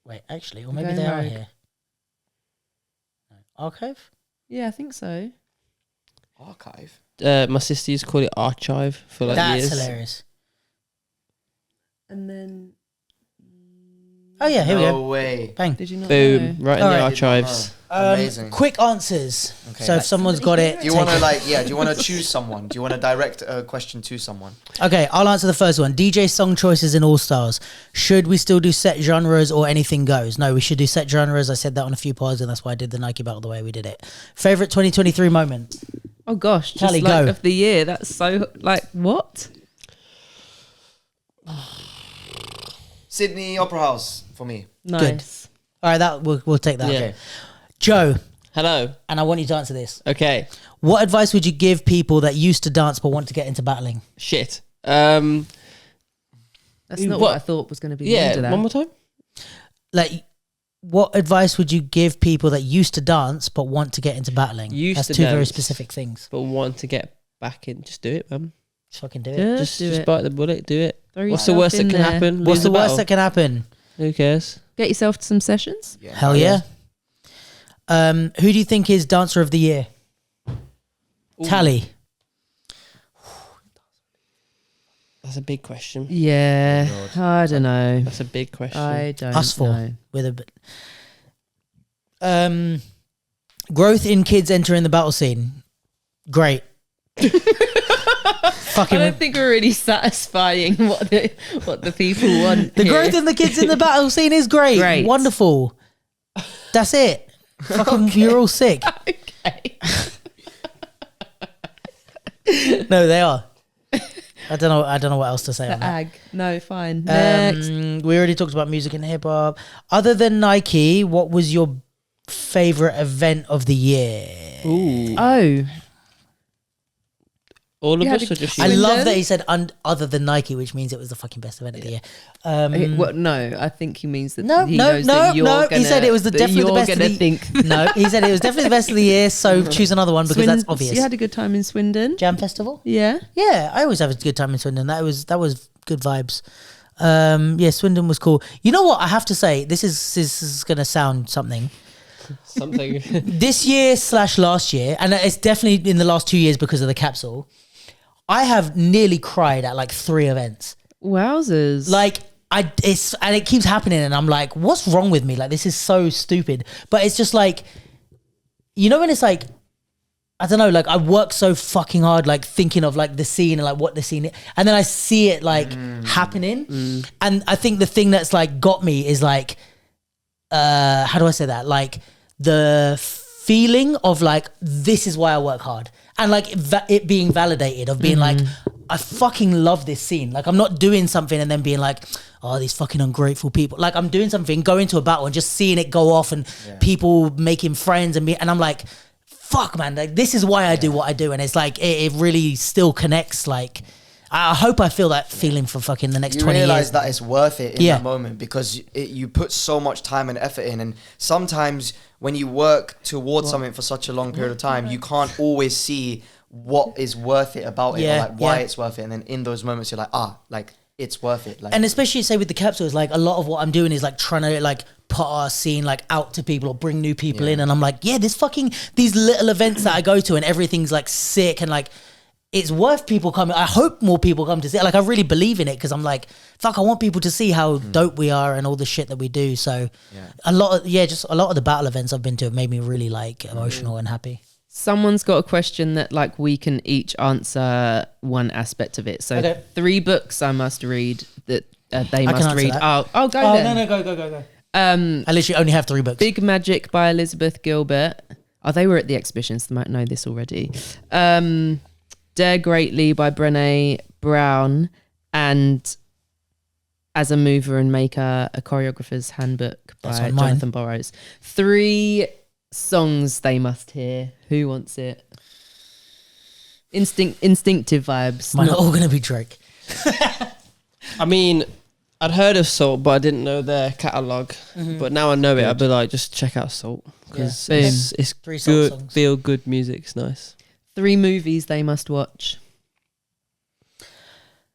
Wait, actually, or maybe Going they are rogue. here. No. Archive? Yeah, I think so. Archive. My sister used to call it archive for like That's years. hilarious. And then, Oh, yeah, here we No go. way. Bang. did you not Boom! know? Right in All the right. archives. Amazing. Quick answers. Okay. So if someone's got it, Do you take want to it. do you want to choose someone? Do you want to direct a question to someone? Okay, I'll answer the first one. DJ song choices in All Stars. Should we still do set genres or anything goes? No, we should do set genres. I said that on a few pods, and that's why I did the Nike battle the way we did it. Favorite 2023 moment? Oh gosh, just Tally, like go. of the year. That's so like what? Sydney Opera House for me. Nice. All right, that we'll take that. Yeah. Okay. Joe, Hello. and I want you to answer this. Okay. What advice would you give people that used to dance but want to get into battling? Shit. That's not what What? I thought was going to be. the end Yeah. of that. One more time. Like, what advice would you give people that used to dance but want to get into battling? Used That's to two very dance. specific things. But want to get back in. Just do it, man. Just fucking do it. Just do Just it. bite the bullet. Do it. Throw What's the yourself worst that in can there. happen? What's Lose the worst battle. that can happen? Who cares? Get yourself to some sessions. Yeah. Hell yeah. Who do you think is Dancer of the Year? Tally. That's a big question. Yeah, I don't know. That's a big question. I don't Us four. know. With a bit. Growth in kids entering the battle scene. Great. Fucking I don't think we're really satisfying what the people want. the here. growth in the kids in the battle scene is great. Great. Wonderful. That's it. Fucking, you're all sick. Okay. No, they are. I don't know what else to say on that. Ag. No, fine. Next. We already talked about music and hip hop. Other than Nike, what was your favorite event of the year? Ooh. Oh. All of You had us a- are just I you? love that he said other than Nike, which means it was the fucking best event of the year. Okay, well, no, I think he means that No, he no, knows no, that you're no. gonna, He said it was definitely the best of the think. No, he said it was definitely the best of the year. So choose another one because that's obvious. You had a good time in Swindon? Jam Festival. Yeah. Yeah, I always have a good time in Swindon. That was good vibes. Yeah, Swindon was cool. You know what? I have to say, this is gonna sound something. Something. This year / last year, and it's definitely in the last 2 years because of the Capsule. I have nearly cried at like 3 events. Wowzers. Like and it keeps happening, and I'm like, what's wrong with me? Like, this is so stupid. But it's just like, you know, when it's like, I don't know, like I work so fucking hard, like thinking of like the scene and like what the scene is, and then I see it like happening. And I think the thing that's like got me is like, how do I say that? Like the feeling of like, this is why I work hard. And like it being validated of being like, I fucking love this scene. Like I'm not doing something and then being like, oh, these fucking ungrateful people. Like I'm doing something, going to a battle and just seeing it go off and people making friends and I'm like, fuck man, like this is why I do what I do. And it's like, it really still connects. Like I hope I feel that feeling for fucking the next 20 years. You realise that it's worth it in that moment because you put so much time and effort in, and sometimes when you work towards something for such a long period of time, you can't always see what is worth it about it, or like why it's worth it. And then in those moments, you're like, like it's worth it. Like, and especially say with the Capsule, like a lot of what I'm doing is like trying to like put our scene like out to people or bring new people in. And I'm like, these little events that I go to and everything's like sick and like, it's worth people coming. I hope more people come to see it. Like I really believe in it because I'm like, fuck, I want people to see how dope we are and all the shit that we do. So a lot of the battle events I've been to have made me really like emotional and happy. Someone's got a question that like we can each answer one aspect of it. So 3 books I must read that they must read. That. Oh, go then. No, go. I literally only have 3 books. Big Magic by Elizabeth Gilbert. Oh, they were at the exhibition, so they might know this already. Dare Greatly by Brené Brown, and As a Mover and Maker, a Choreographer's Handbook by Jonathan Burrows. 3 songs they must hear. Who wants it? Instinctive vibes. Mine are all going to be Drake. I mean, I'd heard of Salt, but I didn't know their catalogue. But now I know it, I'd be like, just check out Salt. Because it's 3 Salt good, songs. feel good music. It's nice. 3 movies they must watch.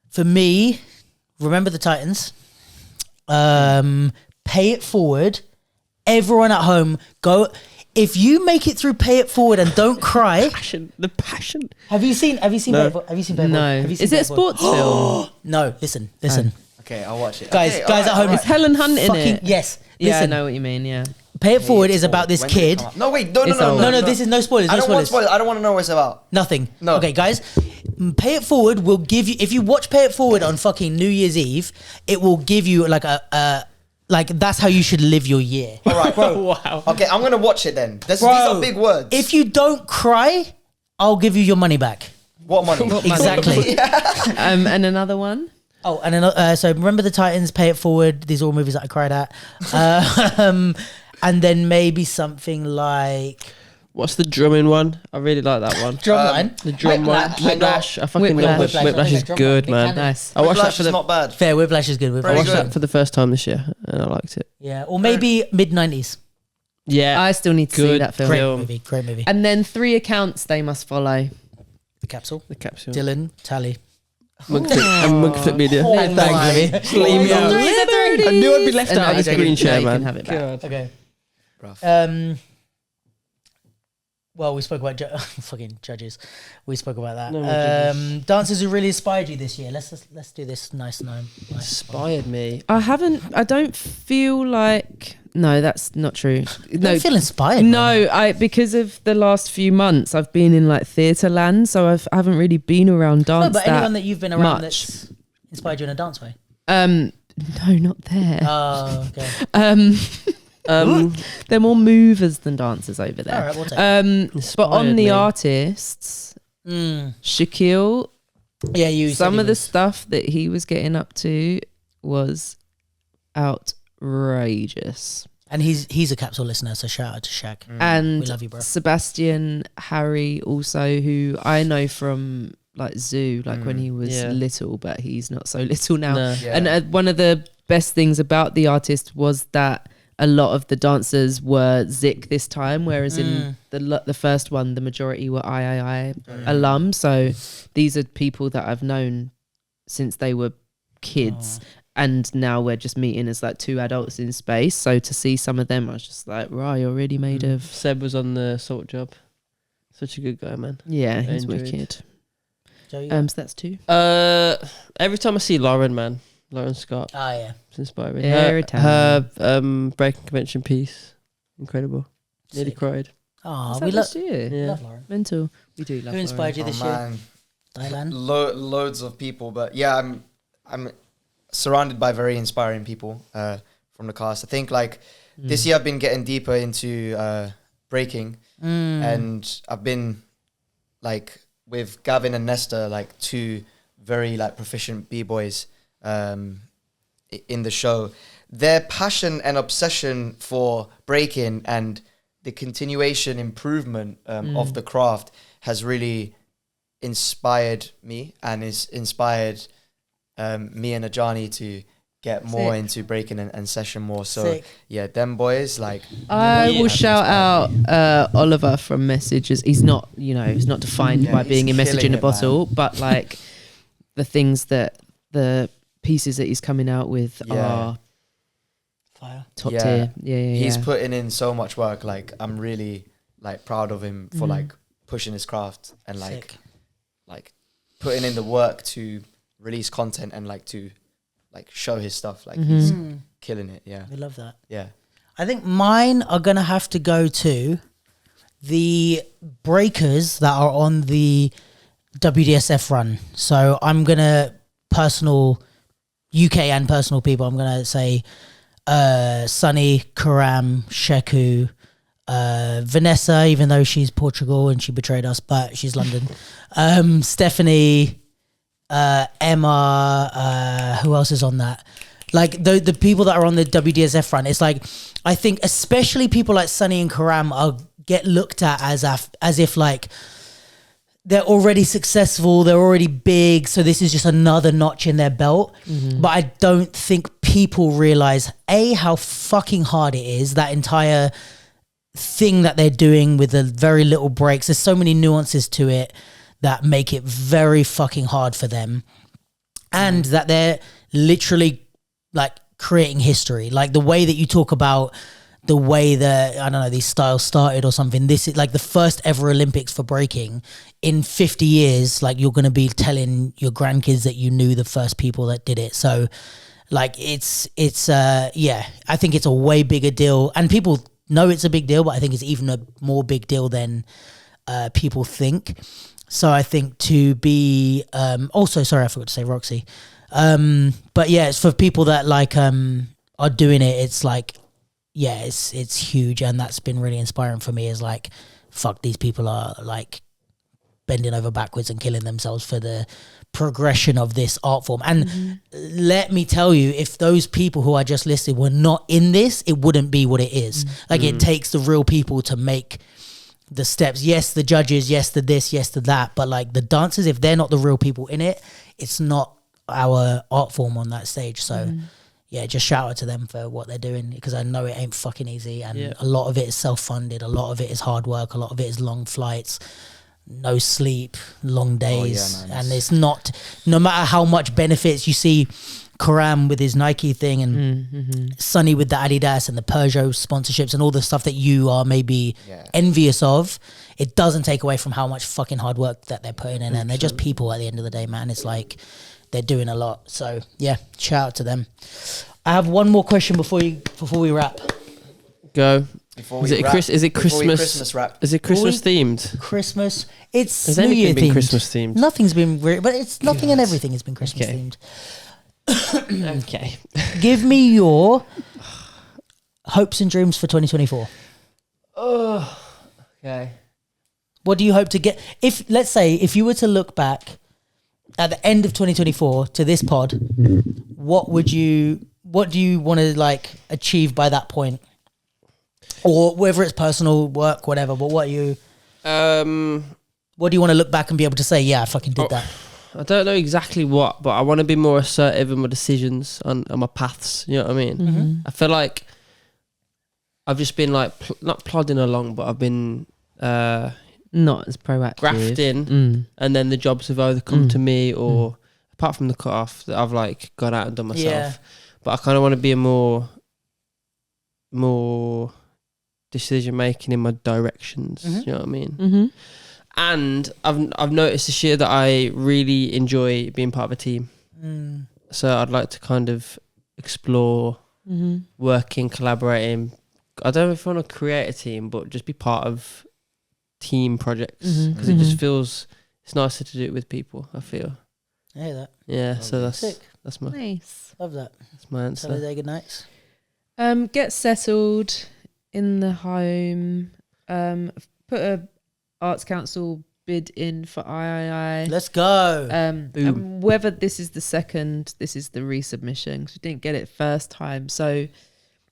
For me, Remember the Titans. Pay It Forward. Everyone at home, go. If you make it through Pay It Forward and don't cry, The passion. have you seen? No. Have you seen? Pay It Forward? No. Have you seen Is Pay it a It Forward? sports film? No. Listen, okay, I'll watch it. guys. Okay, Guys at home, Is Helen Hunt in fucking it? yes. Yeah, I Listen, know what you mean, yeah. Pay It Forward is about this When did it kid. come out? No, wait, no. No, this is no spoilers. I No don't want spoilers. spoilers. I don't want to know what it's about. Nothing. No. Okay, guys. Pay It Forward will give you, if you watch Pay It Forward on fucking New Year's Eve, it will give you like like that's how you should live your year. All right, bro. Wow. Okay, I'm gonna watch it then. These Bro, are big words. If you don't cry, I'll give you your money back. What money? Exactly. And another one? Oh, and then, so Remember the Titans, Pay It Forward. These are all movies that I cried at. And then maybe something like What's the drumming one? I really like that one. Drumline. The drum one. Whiplash. Whiplash. I fucking love Whiplash. Whiplash. Whiplash is good, man. Nice. I watched that Whiplash for is the not bad. Fair, Whiplash is good. I Whiplash. watched good. that for the first time this year, and I liked it. Yeah, or maybe mid-90s. Yeah, I still need to see Good that film. Great Film. movie. Great movie. And then 3 accounts they must follow. The Capsule. the Capsule. Dylan, Tally. Mugflip Media. Oh, thanks, Leave me out. I knew I'd be left And out of this okay, green no, chair, you man. can have it back. God. Okay. Rough. Well, we spoke about fucking judges. We spoke about that. No, dancers who really inspired you this year. Let's do this nice. Inspired me. I don't feel like. No, that's not true. You don't feel inspired. No, really. because of the last few months, I've been in like theatre land, so I haven't really been around dance. No, but anyone that you've been around much. that's inspired you in a dance way. No, not there. Oh, okay. They're more movers than dancers over there. All right, we'll take it. But on the me. artists, Shaquille, you some said of the stuff that he was getting up to was outrageous. and he's a Capsule listener, so shout out to Shaq. And We love you, bro. Sebastian Harry also, who I know from like Zoo, like when he was little, but he's not so little now. No. Yeah. And one of the best things about the artist was that a lot of the dancers were Zik this time, whereas in the first one, the majority were III alum. So these are people that I've known since they were kids. And now we're just meeting as like two adults in space. So to see some of them, I was just like, right, you're really made of... Seb was on the Salt Job. Such a good guy, man. Yeah, he's enjoyed. wicked. Joe, So that's two. Every time I see Lauren, man, Lauren Scott, Oh yeah. it's inspiring. Every Her breaking convention piece, incredible. Nearly Sick. cried. Oh, Is we that love this year? Yeah. Lauren. Mental. We do love Who inspired you Oh this year? man, Dylan. loads of people, but yeah, I'm surrounded by very inspiring people from the cast. I think like this year I've been getting deeper into breaking, and I've been like with Gavin and Nesta, like two very like proficient b-boys in the show. Their passion and obsession for breaking and the continuation improvement of the craft has really inspired me, and is inspired me and Ajani to get more into breaking and session more. So Sick. yeah, them boys like I will have shout inspired out Oliver from Messages. He's not, he's not defined by he's being a message killing in a it, bottle, but like the things the pieces that he's coming out with are Fire. top Yeah. tier. Yeah. He's putting in so much work. Like I'm really like proud of him for like pushing his craft and Sick. like putting in the work to release content and like to like show his stuff. Like he's killing it. Yeah. We love that. Yeah. I think mine are going to have to go to the breakers that are on the WDSF run. So I'm going to UK and personal people, I'm going to say Sunny, Karam, Sheku, Vanessa, even though she's Portugal and she betrayed us, but she's London. Stephanie, Emma, who else is on that? Like the people that are on the WDSF front, it's like, I think especially people like Sunny and Karam get looked at as if like they're already successful, they're already big, so this is just another notch in their belt. But I don't think people realize how fucking hard it is, that entire thing that they're doing with the very little breaks. There's so many nuances to it that make it very fucking hard for them, and that they're literally like creating history. Like the way that you talk about the way that, I don't know, these styles started or something. This is like the first ever Olympics for breaking. In 50 years, like you're going to be telling your grandkids that you knew the first people that did it. So like it's I think it's a way bigger deal, and people know it's a big deal, but I think it's even a more big deal than people think. So I think to be also, sorry, I forgot to say Roxy. But yeah, it's for people that like are doing it. It's like, yeah, it's huge, and that's been really inspiring for me. Is like, fuck, these people are like bending over backwards and killing themselves for the progression of this art form. And let me tell you, if those people who I just listed were not in this, it wouldn't be what it is. Like it takes the real people to make the steps. Yes, the judges, yes, the this, yes, the that, but like the dancers, if they're not the real people in it, it's not our art form on that stage. So yeah, just shout out to them for what they're doing, because I know it ain't fucking easy, and a lot of it is self-funded, a lot of it is hard work, a lot of it is long flights, no sleep, long days, and it's not, no matter how much benefits you see Karam with his Nike thing, and Sonny with the Adidas and the Peugeot sponsorships and all the stuff that you are maybe envious of, it doesn't take away from how much fucking hard work that they're putting in. And they're just people at the end of the day, man. It's like they're doing a lot. So yeah, shout out to them. I have one more question before we wrap. Go. Is it Christmas wrap? Is it Christmas themed? Christmas. It's Has New anything Year been themed. Christmas themed? Nothing's been, but it's nothing and everything has been Christmas themed. Okay. Give me your hopes and dreams for 2024. Oh, okay. What do you hope to get? Let's say if you were to look back at the end of 2024 to this pod, what do you want to like achieve by that point? Or whether it's personal, work, whatever, but what do you want to look back and be able to say, yeah, I fucking did that? I don't know exactly what, but I want to be more assertive in my decisions on my paths. You know what I mean? Mm-hmm. I feel like I've just been like, not plodding along, but I've been not as proactive. Grafting, and then the jobs have either come to me or, apart from the cut-off, that I've like gone out and done myself. Yeah. But I kind of want to be a more decision making in my directions. You know what I mean? Mm-hmm. And I've noticed this year that I really enjoy being part of a team. So I'd like to kind of explore working, collaborating. I don't know if I want to create a team, but just be part of team projects, because it just feels it's nicer to do it with people, I feel. I hear that. Yeah, so that's Sick. that's my Nice. Love that. that's my answer. Holiday good nights. Get settled in the home. Put a Arts Council bid in for III. Let's go. And whether this is the second, this is the resubmission, because we didn't get it first time. So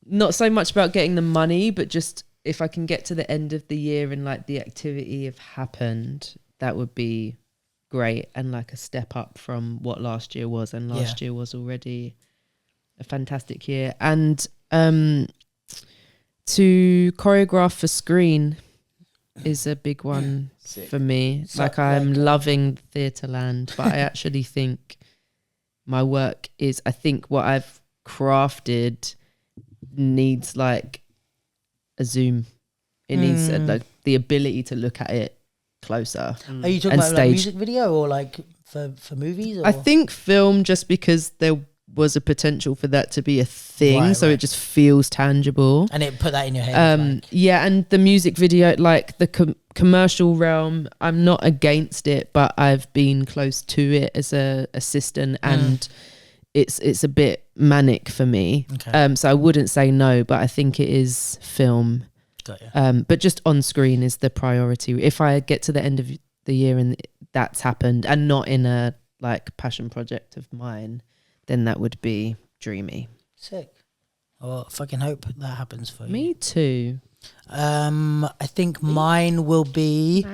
not so much about getting the money, but just if I can get to the end of the year and like the activity have happened, that would be great, and like a step up from what last year was. And last year was already a fantastic year. And to choreograph for screen is a big one for me. Like I'm loving Theatreland, but I actually think my work is, I think what I've crafted needs like a zoom. It needs like the ability to look at it closer. Are you talking about like music video or like for movies? Or? I think film, just because there was a potential for that to be a thing, Right. it just feels tangible. And it put that in your head. Yeah, and the music video, like the commercial realm, I'm not against it, but I've been close to it as a assistant, and it's a bit manic for me. Okay. So I wouldn't say no, but I think it is film. Got you. But just on screen is the priority. If I get to the end of the year and that's happened, and not in a like passion project of mine, then that would be dreamy. Sick. Well, fucking hope that happens for you. Me too. I think mine will be,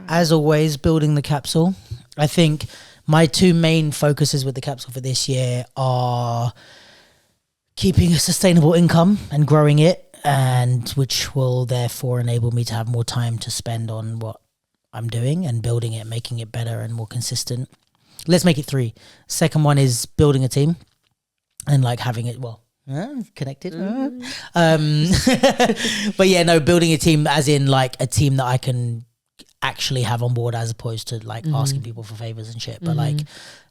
as always, building the capsule. I think my two main focuses with the capsule for this year are keeping a sustainable income and growing it, and which will therefore enable me to have more time to spend on what I'm doing and building it, making it better and more consistent. Let's make it 3. Second one is building a team and like having it, connected. But yeah, no, building a team as in like a team that I can actually have on board, as opposed to like asking people for favors and shit, but like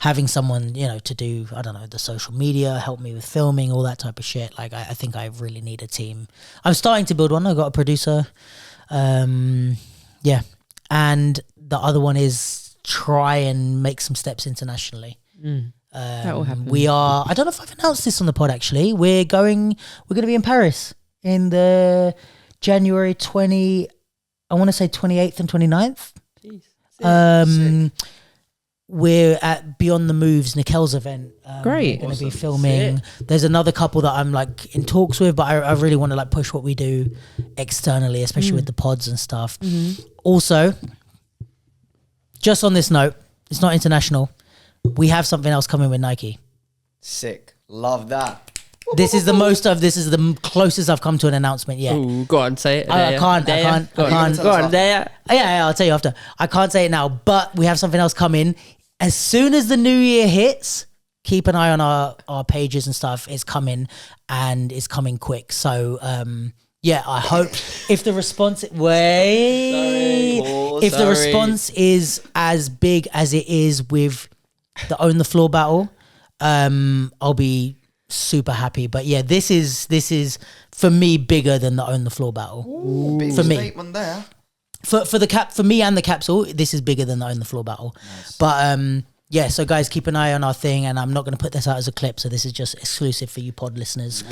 having someone, to do, I don't know, the social media, help me with filming, all that type of shit. Like I think I really need a team. I'm starting to build one. I got a producer. And the other one is try and make some steps internationally. That will happen. We are, I don't know if I've announced this on the pod actually, we're going to be in Paris in the January 28th and 29th. Jeez. We're at Beyond the Moves, Nikel's event. Great. We're going to be filming. There's another couple that I'm like in talks with, but I really want to like push what we do externally, especially with the pods and stuff. Also, just on this note, it's not international. We have something else coming with Nike. Sick. Love that. This is the closest I've come to an announcement yet. Ooh, go on, say it. I can't. Go on, there. Yeah, I'll tell you after. I can't say it now, but we have something else coming. As soon as the new year hits, keep an eye on our pages and stuff. It's coming, and it's coming quick. So yeah, I hope if the response the response is as big as it is with the Own the Floor battle, I'll be super happy. But yeah, this is for me bigger than the Own the Floor battle. Ooh, big for me. Statement there. For me and the Capsule, this is bigger than the Own the Floor battle. Nice. But yeah, so guys, keep an eye on our thing, and I'm not going to put this out as a clip, so this is just exclusive for you pod listeners.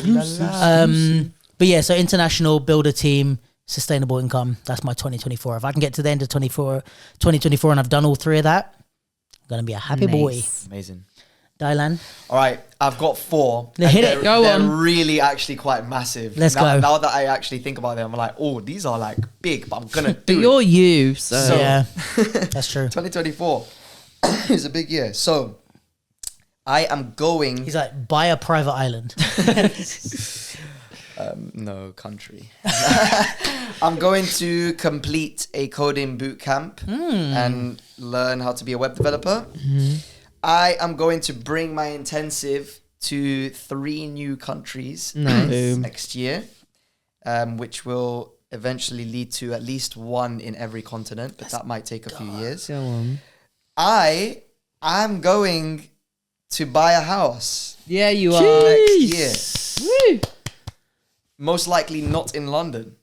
But yeah, so international, build a team, sustainable income. That's my 2024. If I can get to the end of 2024 and I've done all three of that, I'm going to be a happy boy. Amazing. Dylan. All right, I've got 4. Hit it. Go they're on. really actually quite massive. Let's go. Now that I actually think about them, I'm like, oh, these are like big, but I'm going to do But it. you're you, so. Yeah, that's true. 2024 is a big year. So I am going... He's like, buy a private island. No, country. I'm going to complete a coding boot camp and learn how to be a web developer. I am going to bring my intensive to 3 new countries next year, which will eventually lead to at least 1 in every continent, but that might take a few years. Go on. I am going to buy a house. Yeah, you are. Next year. Woo! Most likely not in London.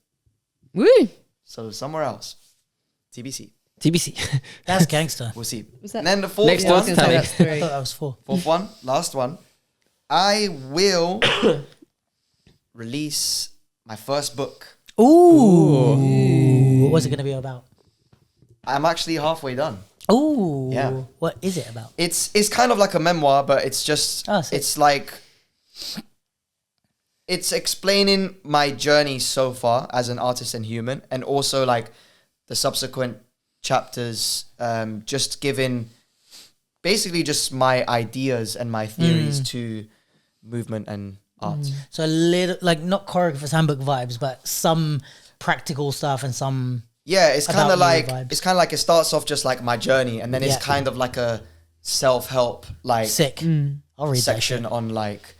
Woo! So somewhere else. TBC. That's gangster. We'll see. Was that- And then the 4th Next one. one's Tally. I thought that was 4. 4th one. Last one. I will release my first book. Ooh. What's it going to be about? I'm actually halfway done. Ooh. Yeah. What is it about? It's kind of like a memoir, but it's just, sick. it's like, it's explaining my journey so far as an artist and human, and also like the subsequent chapters, just giving basically just my ideas and my theories to movement and art. So a little, like not choreographer's handbook vibes, but some practical stuff and some... Yeah, it's kind About of like, you vibes. it's kind of like, it starts off just like my journey, and then it's Yeah. kind of like a self-help like Sick. I'll read section that shit. on like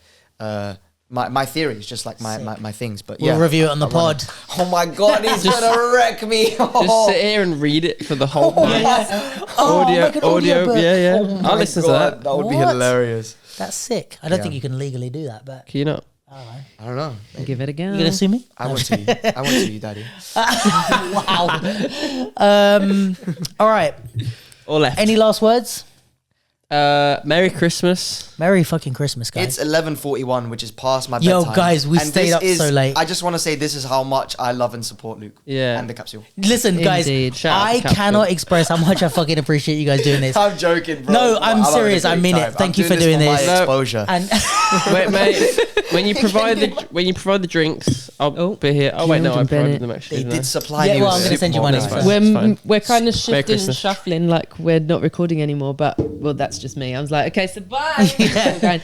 my theories, just like my things. But We'll yeah, review it on the pod. Oh my god, he's gonna wreck me. Just sit here and read it for the whole night. Make an Audio, book. yeah. Oh I'll listen to that. That would be What? hilarious. That's sick. I don't Yeah. think you can legally do that, but Can you not? I don't know. Give it a go. you gonna sue me? I want to. I want to, you daddy. Wow. All right. Or left. Any last words? Merry Christmas. Merry fucking Christmas, guys. It's 11:41, which is past my Yo, bedtime. guys, we And stayed this up is- so late. I just want to say this is how much I love and support Luke. Yeah. And the Capsule. Listen, guys, Indeed. Shout out I to Capsule. cannot express how much I fucking appreciate you guys doing this. I'm joking, bro. No, I'm having a serious. I great mean it. time. Thank I'm you for doing for my this. No. exposure. And Wait, mate. When you provide the drinks, I'll be here. Oh wait, no, I Jordan provided Bennett. them They actually. did didn't I? supply Yeah, me well, with I'm gonna send you more money, than so- that. fine. We're kind of Merry shifting and Christmas. shuffling like we're not recording anymore, but well, that's just me. I was like, okay, so bye. Yeah.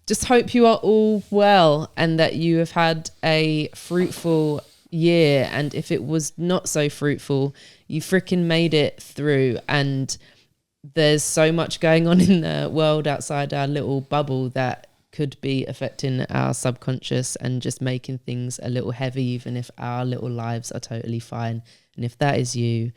Just hope you are all well and that you have had a fruitful year. And if it was not so fruitful, you freaking made it through. And there's so much going on in the world outside our little bubble that could be affecting our subconscious and just making things a little heavy, even if our little lives are totally fine. And if that is you,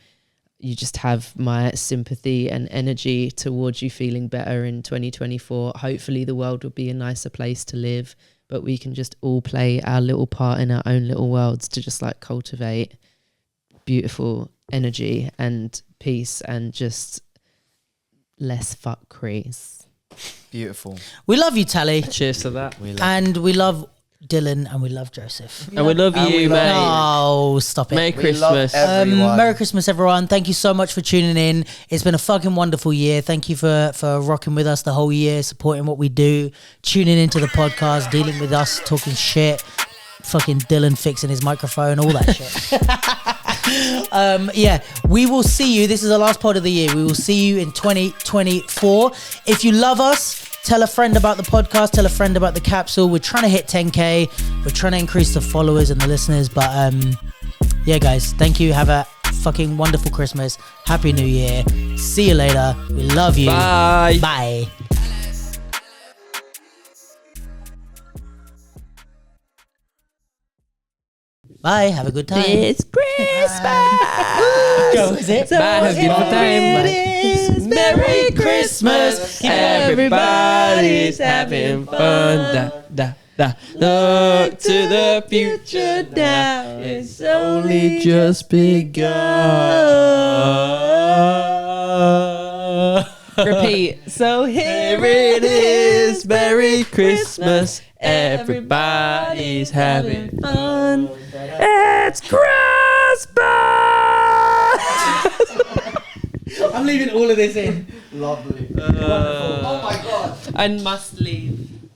you just have my sympathy and energy towards you feeling better in 2024. Hopefully the world will be a nicer place to live, but we can just all play our little part in our own little worlds to just like cultivate beautiful energy and peace and just less fuckeries. Beautiful. we love you, Tally. Cheers to that. We love And we love Dylan and we love Joseph. And we love And we you, love mate. Oh, stop it. Merry We love Christmas. everyone. Merry Christmas, everyone. Thank you so much for tuning in. It's been a fucking wonderful year. Thank you for rocking with us the whole year, supporting what we do, tuning into the podcast, dealing with us, talking shit, fucking Dylan fixing his microphone, all that shit. Yeah, we will see you. This is the last pod of the year. We will see you in 2024. If you love us, tell a friend about the podcast, tell a friend about the Capsule. We're trying to hit 10K. We're trying to increase the followers and the listeners. But yeah, guys, thank you. Have a fucking wonderful Christmas. Happy New Year. See you later. We love you. Bye. Bye. Bye. Have a good time. It's Christmas. Go, is it? So have a beautiful time. it is. Merry Christmas. Everybody's having fun. Look to the future now. It's only just begun. Repeat. So here Here it is. Merry Christmas. Everybody's having fun. It's Christmas. I'm leaving all of this in. Lovely. Wonderful. Oh my god. And must leave.